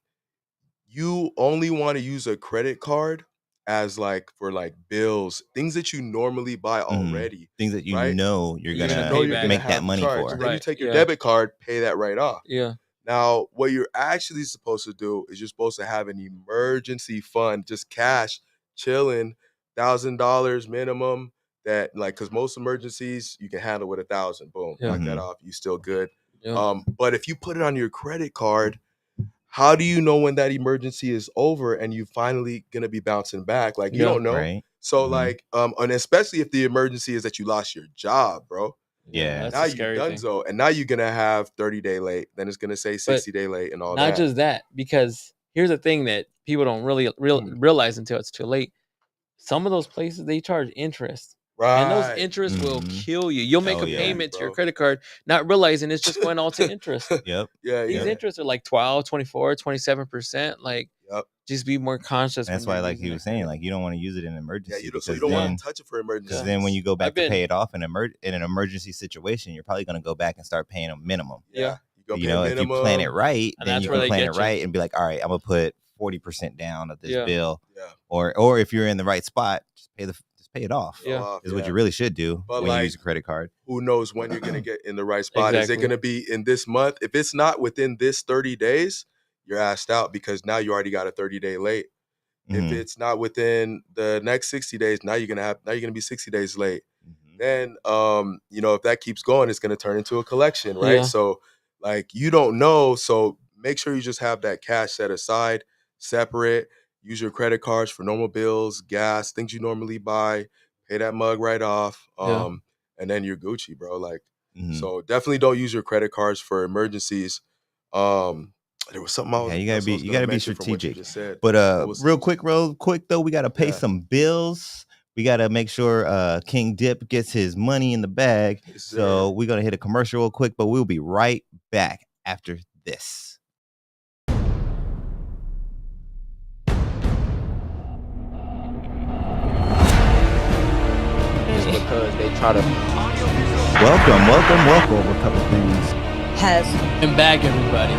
you only want to use a credit card as like for like bills, things that you normally buy already. Things that you right? know you're You're gonna gonna pay You're back. gonna make that have to money charge. for. And then you Right, take your yeah. debit card, pay that right off. Yeah. Now, what you're actually supposed to do is you're supposed to have an emergency fund, just cash, chilling, $1,000 minimum. That like, because most emergencies you can handle with 1,000. Boom, Yeah. knock that off. You still good. Yeah. But if you put it on your credit card, how do you know when that emergency is over and you finally gonna be bouncing back? Like you Yeah. don't know. Right. So Mhm. like, and especially if the emergency is that you lost your job, bro. Yeah. That's Now a you scary thing. donezo, and now you're gonna have 30-day late. Then it's gonna say 60-day late and all Not that. just that, because here's the thing that people don't really realize until it's too late. Some of those places they charge interest. And those Right. interests will Mhm. kill you. You'll make Oh, a yeah. payment to your Bro. credit card, not realizing it's just going all to interest. Yep. Yeah, These yeah. interests are like 12, 24, 27%. Like, Yep. just be more conscious. That's when why, you're like using he that was saying, credit. like you don't want to use it in an Yeah, emergency so because you don't then, want to touch it for emergencies. because then when you go back I've to been- pay it off in an emergency situation, you're probably gonna go back and start paying a minimum. Yeah. you go You pay know, if you plan it minimum. right, And then that's you where can they plan get it you. right and be like, all right, I'm gonna put 40% down of this Yeah. bill, Yeah. or if you're in the right spot, just pay it off. Yeah. Off, Is what you really should do But, when you like, use a credit card. Who knows when you're gonna get in the right spot? Is it Exactly. gonna be in this month? If it's not within this 30 days, you're asked out because now you already got a 30-day late. If Mhm. it's not within the next 60 days, now you're gonna be 60 days late. Mhm. Then if that keeps going, it's gonna turn into a collection, right? Yeah. So like you don't know. So make sure you just have that cash set aside, separate, use your credit cards for normal bills, gas, things you normally buy, pay that mug right off. Yeah. And then you're Gucci, bro. Like, Mhm. so definitely don't use your credit cards for emergencies. There was something else. Yeah, you gotta be strategic. But real quick though, we gotta pay Yeah. some bills. We gotta make sure King Dip gets his money in the bag. Yes, So sir. we're gonna hit a commercial real quick, but we'll be right back after this. Because they try to Welcome. A couple things. Has And back, everybody.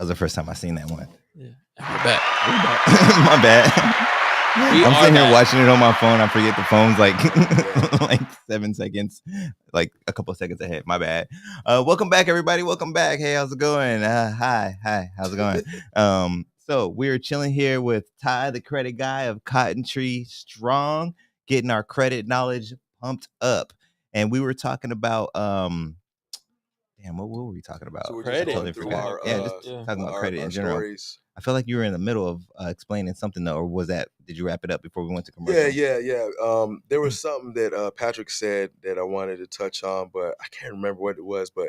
was the first time I seen that one. Yeah, we're back. My bad. I'm sitting here watching it on my phone. I forget the phone's like like 7 seconds, like a couple of seconds ahead. My bad. Welcome back, everybody. Welcome back. Hey, how's it going? Hi. How's it going? So we're chilling here with Ty, the credit guy of Cotton Tree Strong, getting our credit knowledge pumped up. And we were talking about damn, what were we talking about? So we're Credit. just Totally going through forgot. our, Yeah, just talking about credit in general. stories. I feel like you were in the middle of explaining something though, or was that? Did you wrap it up before we went to commercial? Yeah. There was something that Patrick said that I wanted to touch on, but I can't remember what it was. But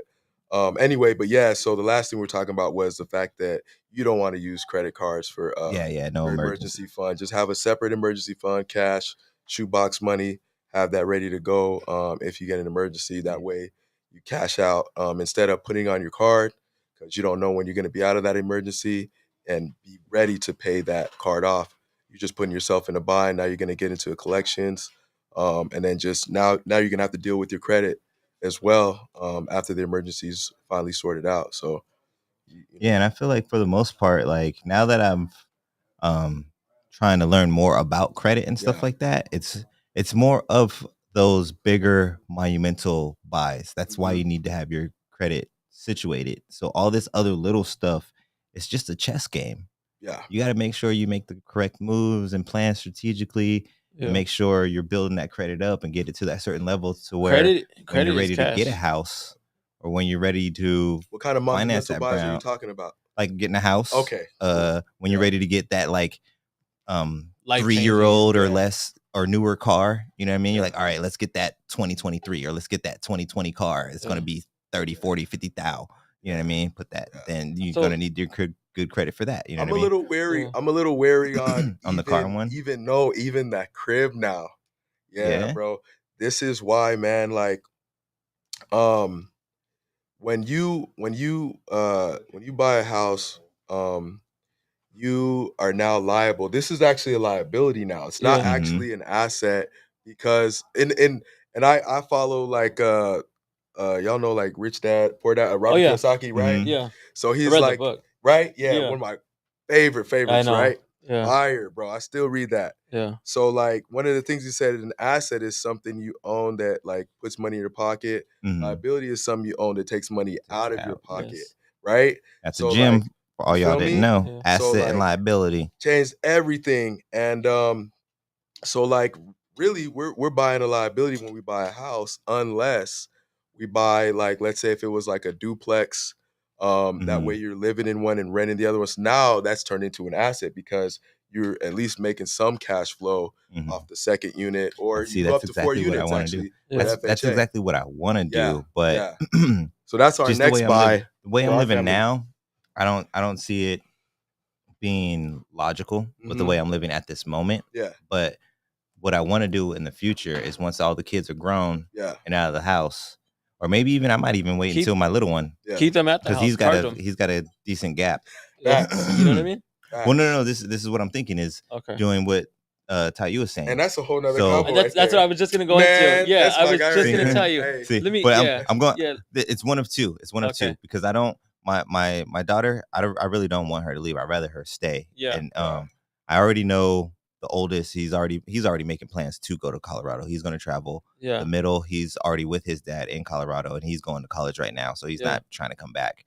anyway, yeah. So the last thing we were talking about was the fact that you don't want to use credit cards for no for emergency fund. Just have a separate emergency fund, cash, shoebox money. Have that ready to go if you get an emergency. That way, you cash out instead of putting on your card because you don't know when you're going to be out of that emergency and be ready to pay that card off. You're just putting yourself in a bind. Now you're going to get into collections, and then just now you're going to have to deal with your credit as well after the emergency's finally sorted out. So, yeah, and I feel like for the most part, like now that I'm trying to learn more about credit and stuff like that, it's more of those bigger monumental buys. That's why you need to have your credit situated. So all this other little stuff, it's just a chess game. Yeah, you got to make sure you make the correct moves and plan strategically. And make sure you're building that credit up and get it to that certain level to where when you're ready to get a house or when you're ready to what kind of finance that buys are you talking about? Like getting a house. Okay. When you're ready to get that like 3-year-old or less or newer car, you know what I mean? You're like, all right, let's get that 2023 or let's get that 2020 car. It's going to be 30, 40, 50,000. You know what I mean? Put that. Then you're going to need your good credit for that. You know what I mean? I'm a little wary on on the car one. Even that crib now. Yeah, bro. This is why, man. Like, when you buy a house, you are now liable. This is actually a liability now. It's not actually an asset because and I follow like y'all know like Rich Dad Poor Dad Robert Kiyosaki, right? Yeah. So he's like, right? Yeah, one of my favorites, right? Yeah. Fire, bro. I still read that. Yeah. So like one of the things he said, an asset is something you own that like puts money in your pocket. Liability is something you own that takes money out of your pocket, right? That's a gym. Like, for all y'all didn't know, asset and liability changed everything. And so like really we're buying a liability when we buy a house, unless we buy like, let's say if it was like a duplex, that way you're living in one and renting the other ones. Now that's turned into an asset because you're at least making some cash flow off the second unit, or you go up to 4 units. Actually, that's exactly what I want to do. But so that's our next buy. The way I'm living now, I don't see it being logical with the way I'm living at this moment. Yeah. But what I want to do in the future is once all the kids are grown and out of the house, or maybe even I might even wait until my little one. Keep them at the house. Because he's got a decent gap. You know what I mean? Well, no. This is what I'm thinking is doing what Taiyu was saying, and that's a whole nother. So, that's what I was just gonna go into. Yeah, I was just gonna tell you. Let me. I'm going. Yeah. It's one of two. It's one of two because I don't. My daughter, I really don't want her to leave. I'd rather her stay. Yeah. And I already know the oldest. He's already making plans to go to Colorado. He's going to travel. Yeah. The middle, he's already with his dad in Colorado, and he's going to college right now, so he's not trying to come back.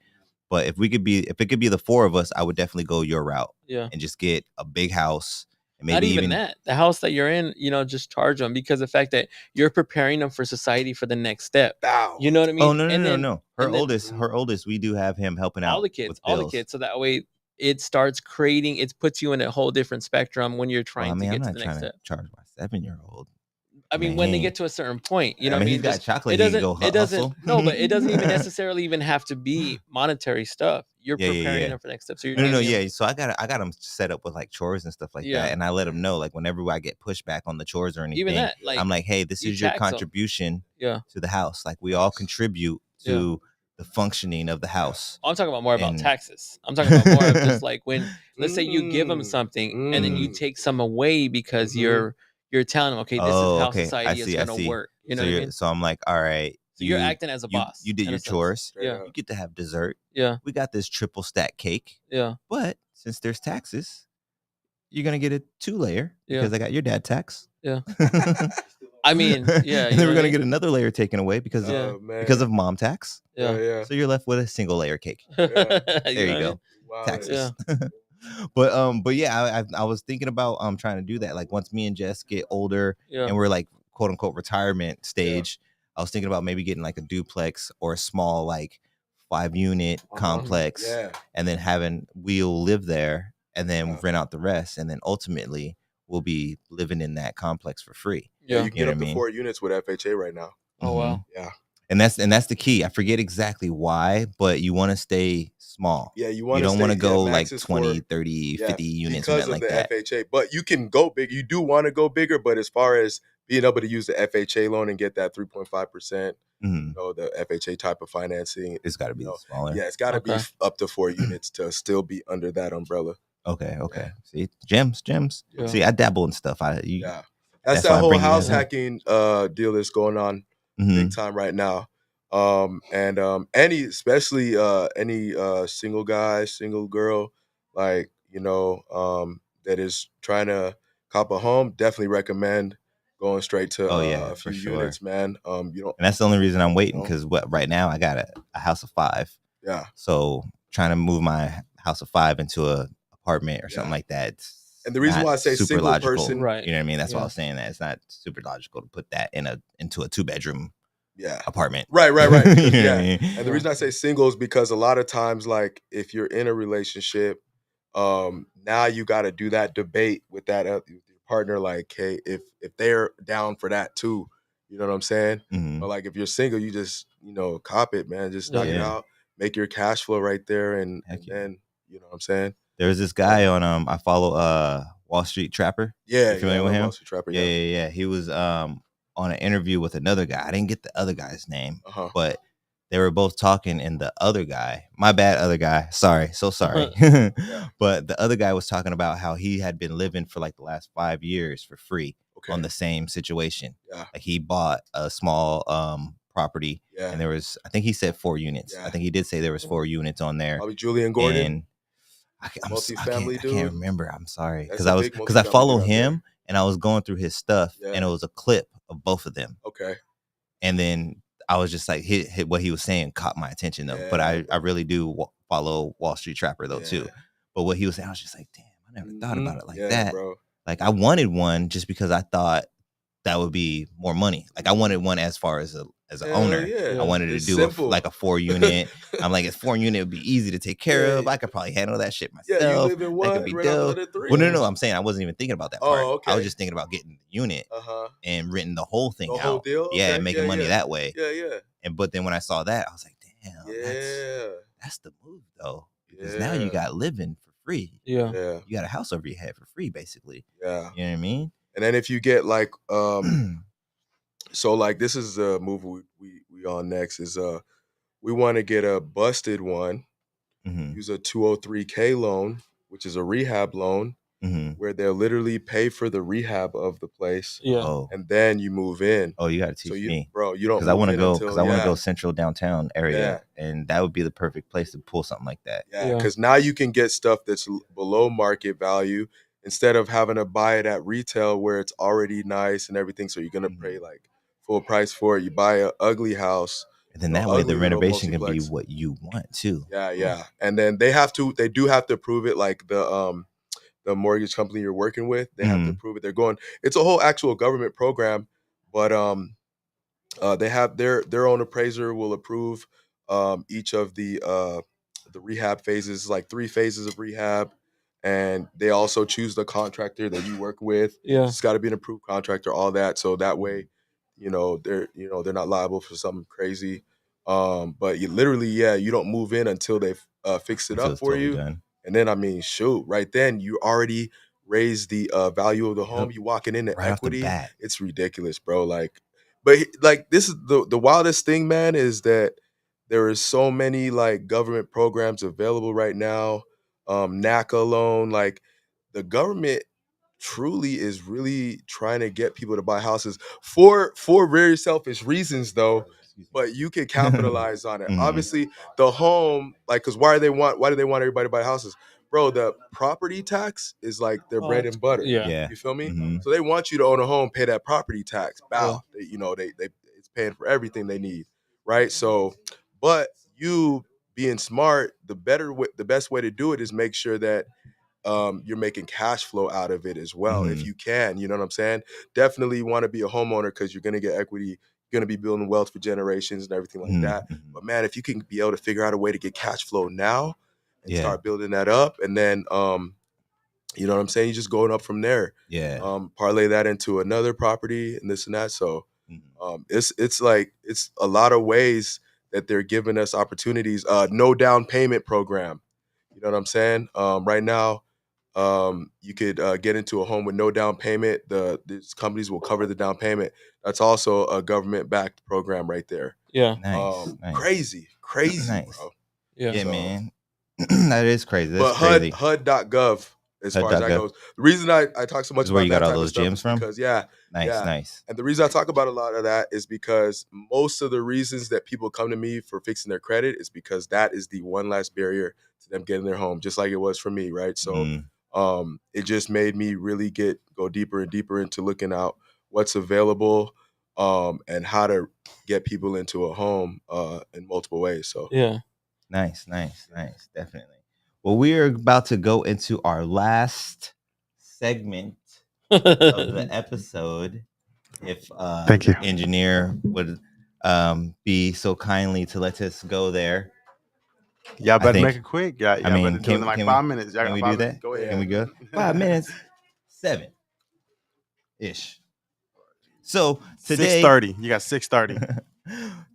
But if it could be the four of us, I would definitely go your route. Yeah. And just get a big house. And maybe not even that. The house that you're in, just charge them, because the fact that you're preparing them for society for the next step. Wow. You know what I mean? Oh no. Her oldest, we do have him helping out all the kids. So that way it starts creating. It puts you in a whole different spectrum when you're trying to get to the next step. Charge my 7-year-old. I mean, when they get to a certain point, you know what I mean? He's got chocolate. It doesn't. No, but it doesn't even necessarily even have to be monetary stuff. You're preparing them for the next step. So you're So I got them set up with like chores and stuff like that, and I let them know like whenever I get pushback on the chores or anything, even that, like, I'm like, hey, this is your contribution to the house. Like we all contribute to the functioning of the house. I'm talking about more about taxes. I'm talking about more of just like when, let's say you give them something and then you take some away because you're telling them, okay, this is how society is going to work. You know what I mean? So I'm like, all right. So you're acting as a boss. You did in your a sense. chores. Yeah. You get to have dessert. Yeah. We got this triple stack cake. Yeah. But since there's taxes, you're gonna get a 2-layer Yeah. because I got your dad tax. Yeah. I mean, yeah. And then we're gonna get another layer taken away because of mom tax. Yeah. So you're left with a single layer cake. Yeah. There you go. Wow. Taxes. Yeah. But yeah, I was thinking about trying to do that. Like once me and Jess get older and we're like quote unquote retirement stage, I was thinking about maybe getting like a duplex or a small like 5-unit complex, and then we'll live there and then rent out the rest, and then ultimately we'll be living in that complex for free. Yeah, you can get up to 4 units with FHA right now. Oh wow. Yeah. And that's the key. I forget exactly why, but you want to stay small. Yeah, you don't want to go like max is 20, 30, 50 units or because nothing of like the that. FHA. But you can go big. You do want to go bigger, but as far as being able to use the FHA loan and get that 3.5%, you know, the FHA type of financing, it's got to be smaller. Yeah, it's got to be up to 4 units to still be under that umbrella. Okay. See, gems. Yeah. See, I dabble in stuff. That's that whole house hacking deal that's going on big time right now. Especially any single guy, single girl, like, you know, that is trying to cop a home, definitely recommend going straight to a few units, man. You know, and that's the only reason I'm waiting, because right now I got a house of 5. Yeah. So trying to move my house of 5 into a apartment or something like that. And the reason why I say super single logical, person, right? You know what I mean? That's why I was saying that it's not super logical to put that into a 2-bedroom apartment. Right. You know what I mean? And the reason I say single is because a lot of times, like if you're in a relationship, now you got to do that debate with that your partner, like, hey, if they're down for that too, you know what I'm saying? But like if you're single, you just, you know, cop it, man, just knock it out, make your cash flow right there, and then, you know what I'm saying? There's this guy on I follow Wall Street Trapper. Yeah, you familiar with him? Wall Street Trapper. Yeah. He was on an interview with another guy. I didn't get the other guy's name, but they were both talking, and the other guy, my bad, other guy, sorry, so sorry. But the other guy was talking about how he had been living for like the last 5 years for free on the same situation. Like he bought a small property, and there was, I think he said 4 units. I think he did say there was 4 units on there. Probably Julian Gordon. And I can't remember. I'm sorry, That's because I follow him, and I was going through his stuff, and it was a clip of both of them. Okay. And then I was just like, hit what he was saying caught my attention though. But I really do follow Wall Street Trapper though too. But what he was saying, I was just like, damn, I never thought about it like that. Bro. Like I wanted one just because I thought that would be more money. Like I wanted one as far as an owner. I wanted to do like a 4 unit. I'm like, it's 4 unit, it would be easy to take care of. I could probably handle that shit myself. Yeah, you live in one, that could be dope. Well, no, I'm saying I wasn't even thinking about that part. Okay. I was just thinking about getting the unit and renting the whole thing out. Whole deal? Yeah, and making money that way. Yeah. But then when I saw that, I was like, damn, that's the move though. Because now you got living for free. Yeah. You got a house over your head for free, basically. Yeah. You know what I mean? And then if you get like so like this is a move we on next is we want to get a busted one, use a 203K loan, which is a rehab loan, where they'll literally pay for the rehab of the place. Yeah. And then you move in. Oh, you got to teach me, bro. You don't, because I want to go central downtown area, and that would be the perfect place to pull something like that. Yeah, because now you can get stuff that's below market value instead of having to buy it at retail where it's already nice and everything. So you're gonna pay like full price for it. You buy an ugly house, and then that way the renovation can be what you want too. Yeah. And then they do have to prove it, like the mortgage company you're working with, they have to prove it. It's a whole actual government program, but they have their own appraiser will approve each of the rehab phases, like 3 phases of rehab, and they also choose the contractor that you work with. It's got to be an approved contractor, all that, so that way, they're not liable for something crazy. But you literally, you don't move in until they've fixed it up for you. Done. And then, I mean, shoot, right then you already raised the value of the home. You walking into equity. It's ridiculous, bro. But this is the wildest thing, man, is that there is so many like government programs available right now. NACA loan, like the government truly is really trying to get people to buy houses for very selfish reasons, though. but you can capitalize on it. Mhm. Obviously, the home, like, because why do they want everybody to buy houses? Bro, the property tax is like their bread and butter. Yeah. You feel me? Mhm. So they want you to own a home, pay that property tax. Bow. They, it's paying for everything they need, right? So, but you being smart, the best way to do it is make sure that you're making cash flow out of it as well, if Mhm. you can. You know what I'm saying? Definitely want to be a homeowner because you're going to get equity, you're going to be building wealth for generations and everything like that. Mhm. But man, if you can be able to figure out a way to get cash flow now and Yeah. start building that up, and then you know what I'm saying, you just going up from there. Yeah. Parlay that into another property and this and that. So Mhm. it's like, it's a lot of ways that they're giving us opportunities. No down payment program. You know what I'm saying? Right now, you could get into a home with no down payment. These companies will cover the down payment. That's also a government-backed program right there. Yeah. Nice. Crazy, Nice. bro. Yeah. Yeah, So, man. That is crazy. That's but crazy. HUD.gov, as far as that HUD.gov. goes. The reason I talk so much Is where about you got that all type of those stuff gems is from? because Nice, nice. and the reason I talk about a lot of that is because most of the reasons that people come to me for fixing their credit is because that is the one last barrier to them getting their home, just like it was for me, right? So it just made me really go deeper and deeper into looking out what's available and how to get people into a home in multiple ways. So Yeah. Nice. Definitely. Well, we are about to go into our last segment of the episode. If Thank you. the engineer would be so kindly to let us go there. Y'all I better think- make it quick. Y'all I mean, better do it in like 5 minutes. Y'all Can got we 5 do minutes. that? Go ahead. Can we go? 5 minutes. 7 ish. So today, 6:30. You got 6:30.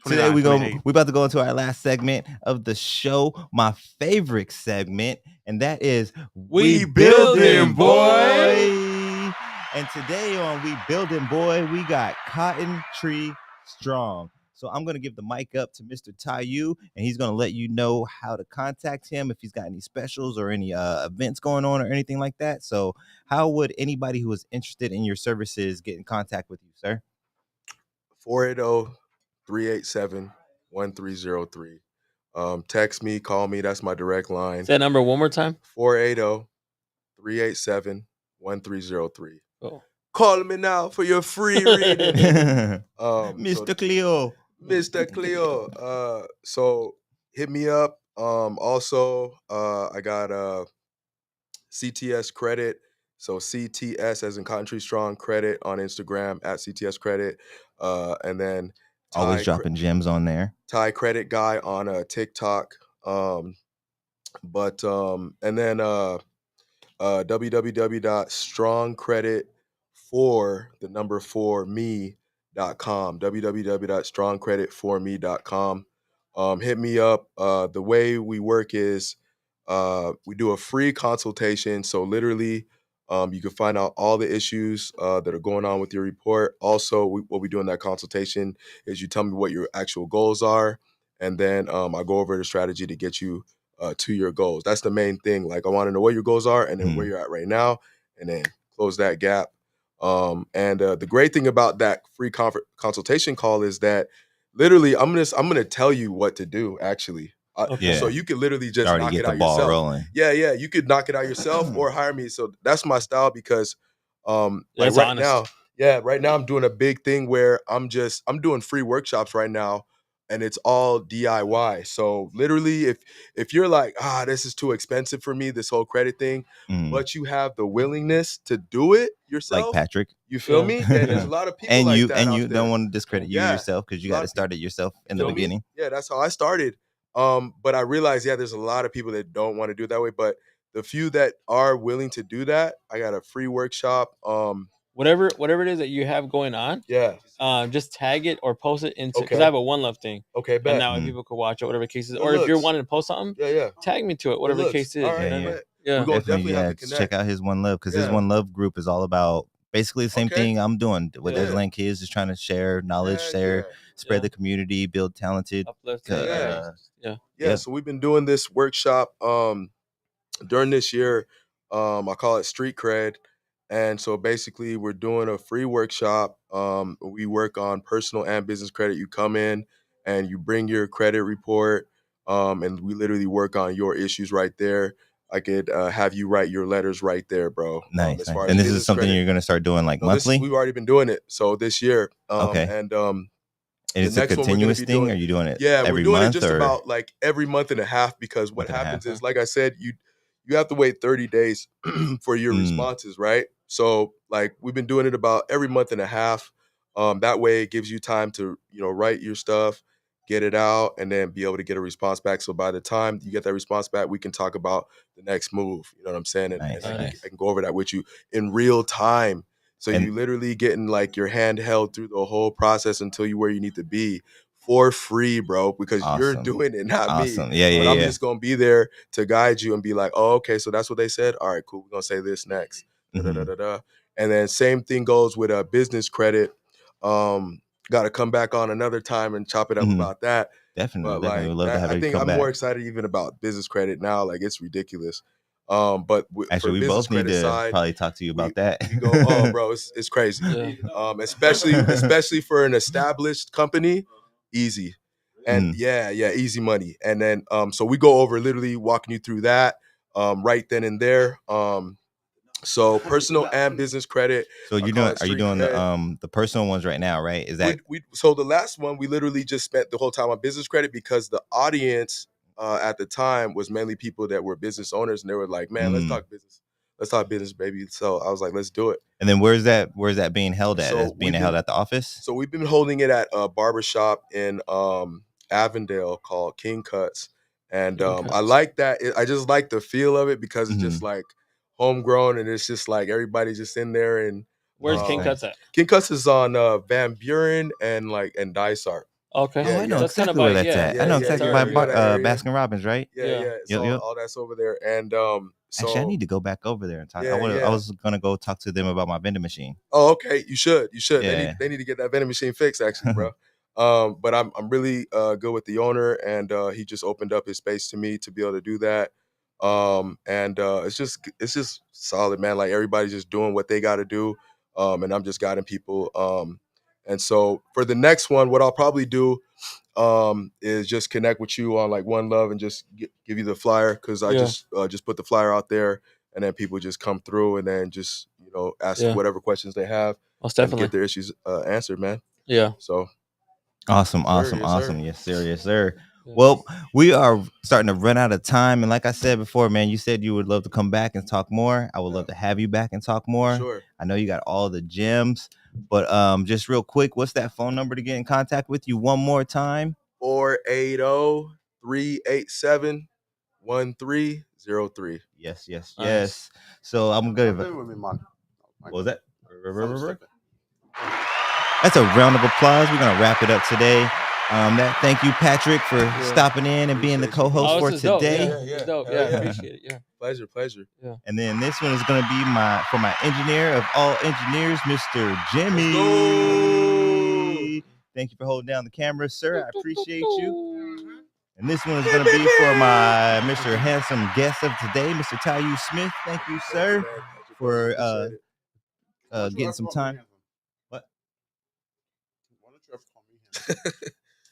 today 28. we about to go into our last segment of the show, my favorite segment, and that is We Building, boy. And today on We Building Boy, we got Cotton Tree Strong. So I'm gonna give the mic up to Mr. Tayu, and he's gonna let you know how to contact him if he's got any specials or any events going on or anything like that. So how would anybody who is interested in your services get in contact with you, sir? 480-387-1303. Text me, call me. That's my direct line. Say that number one more time. 480-387-1303. Oh. Call me now for your free reading. Mr. Cleo. Mr. Cleo. So hit me up. Also, I got CTS Credit. So CTS as in Country Strong Credit on Instagram at CTS Credit. And then Always dropping gems on there. Thai Credit Guy on TikTok. And then www.strongcredit4me.com. www.strongcredit4me.com. Hit me up. The way we work is we do a free consultation. So literally, you can find out all the issues that are going on with your report. Also, what we do in that consultation is you tell me what your actual goals are, and then I go over the strategy to get you to your goals. That's the main thing. Like, I want to know what your goals are and then where you're at right now, and then close that gap. And the great thing about that free consultation call is that literally I'm gonna tell you what to do, actually. Okay. So you can literally just Already knock get it the out ball yourself. rolling. Yeah, you could knock it out yourself or hire me. So that's my style because like That's right honest. now I'm doing a big thing where I'm doing free workshops right now, and it's all DIY. So literally, if you're like, this is too expensive for me, this whole credit thing, but you have the willingness to do it yourself, Like Patrick. you feel Yeah. me? And there's a lot of people And like you that and out you there. don't want to discredit you Yeah. yourself because you A lot got to of start it yourself in the Feel me? beginning. Yeah, that's how I started. But I realized, there's a lot of people that don't want to do it that way. But the few that are willing to do that, I got a free workshop. Whatever it is that you have going on, Yeah. just tag it or post it into, because Okay. I have a One Love thing, Okay, and bet. that way people could watch it, whatever case is. Good Or if you're looks. wanting to post something, Yeah. tag me to it, whatever looks. case is. All right, Yeah, and yeah. then- We're yeah. gonna definitely have to check connect. out his One Love because his Yeah. One Love group is all about basically the same Okay. thing I'm doing with Yeah. Island Kids, just trying to share knowledge, Yeah. spread Yeah. the community, build talented. Uplifting. Yeah. Yeah. Yeah. So we've been doing this workshop during this year. I call it Street Cred. And so basically we're doing a free workshop. We work on personal and business credit. You come in and you bring your credit report, and we literally work on your issues right there. I could have you write your letters right there, bro. Nice, As nice. far And as this is business something credit. you're gonna start doing like No, this monthly? we've already been doing it. So this year, Okay. and And it's the a next one we're going to continuous be thing? doing. Are you doing it Yeah, we're every doing it month just or about like every month and a half, because what month and a half? happens is, like I said, you have to wait 30 days for your responses, right? So like we've been doing it about every month and a half. That way it gives you time to, write your stuff, get it out, and then be able to get a response back. So by the time you get that response back, we can talk about the next move. You know what I'm saying? And, Nice, and nice. I can go over that with you in real time. So And- you literally getting like your hand held through the whole process until you where you need to be for free, bro, because you're Awesome. doing it, not me. Awesome. Yeah, But I'm yeah. just gonna be there to guide you and be like, oh, okay, so that's what they said. All right, cool. We're gonna say this next. Da-da-da-da-da. And then same thing goes with a business credit. Got to come back on another time and chop it up about that. Definitely, But definitely. like We'd love to that, have I you think come I'm back. more excited even about business credit now. Like it's ridiculous. But for Actually, we business both need credit to side, probably talk to you about that. we go, oh, bro, it's crazy. Yeah. Especially for an established company, easy. And Mm. yeah, easy money. And then so we go over literally walking you through that right then and there. So personal and business credit. So I you're call doing? it Are you street doing cred. the personal ones right now? Right? Is that So the last one we literally just spent the whole time on business credit because the audience at the time was mainly people that were business owners, and they were like, "Man, let's talk business, baby." So I was like, "Let's do it." And then where's that being held at? So That's being held at the office? So we've been holding it at a barbershop in Avondale called King Cuts. And I like that. I just like the feel of it because it's just like homegrown, and it's just like everybody's just in there. And Where's King Cuts at? King Cuts is on Van Buren and Dysart. Okay. Oh, I know So it's kind exactly of where by that's at. I Yeah, know yeah, exactly yeah. by You know that area? Baskin Robbins, right? Yeah. So Yep. all that's over there. And so Actually, I need to go back over there and talk. Yeah, I yeah. was gonna go talk to them about my vending machine. Oh, okay. You should. Yeah. They need to get that vending machine fixed, actually, bro. But I'm really good with the owner, and he just opened up his space to me to be able to do that. And it's just solid, man. Like everybody's just doing what they got to do, and I'm just guiding people. And so for the next one, what I'll probably do is just connect with you on like One Love and just give you the flyer, because I just put the flyer out there, and then people just come through and then just ask whatever questions they have and get their issues answered, man. Yeah. So Awesome. Yes, sir. Well, we are starting to run out of time, and like I said before, man, you said you would love to come back and talk more. I would love to have you back and talk more. Sure. I know you got all the gems, but just real quick, what's that phone number to get in contact with you one more time? 480-387-1303. Yes. So I'm good. What was that? That's a round of applause. We're gonna wrap it up today. Thank you, Patrick, for stopping in and being the co-host for today. Dope. Yeah, appreciate it. Yeah. Pleasure. Yeah. And then this one is gonna be for my engineer of all engineers, Mr. Jimmy. Thank you for holding down the camera, sir. I appreciate you. And this one is gonna be for my Mr. Handsome guest of today, Mr. Taiyu Smith. Thank you, sir, for getting some time. What?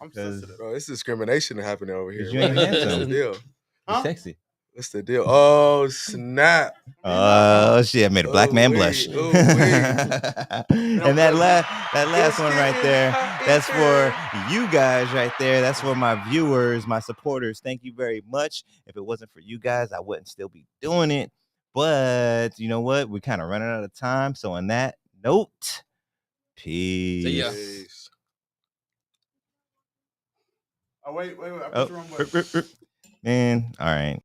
I'm sensitive. Bro, it's discrimination happening over here. You ain't handsome. What's the deal? You're sexy. What's the deal? Oh, snap. Oh shit, I made a black man blush. Ooh-wee. And that last one right there, that's for you guys right there. That's for my viewers, my supporters. Thank you very much. If it wasn't for you guys, I wouldn't still be doing it. But you know what? We're kind of running out of time. So on that note, peace. See ya. Peace. Oh, wait. I put the wrong button. Man, all right.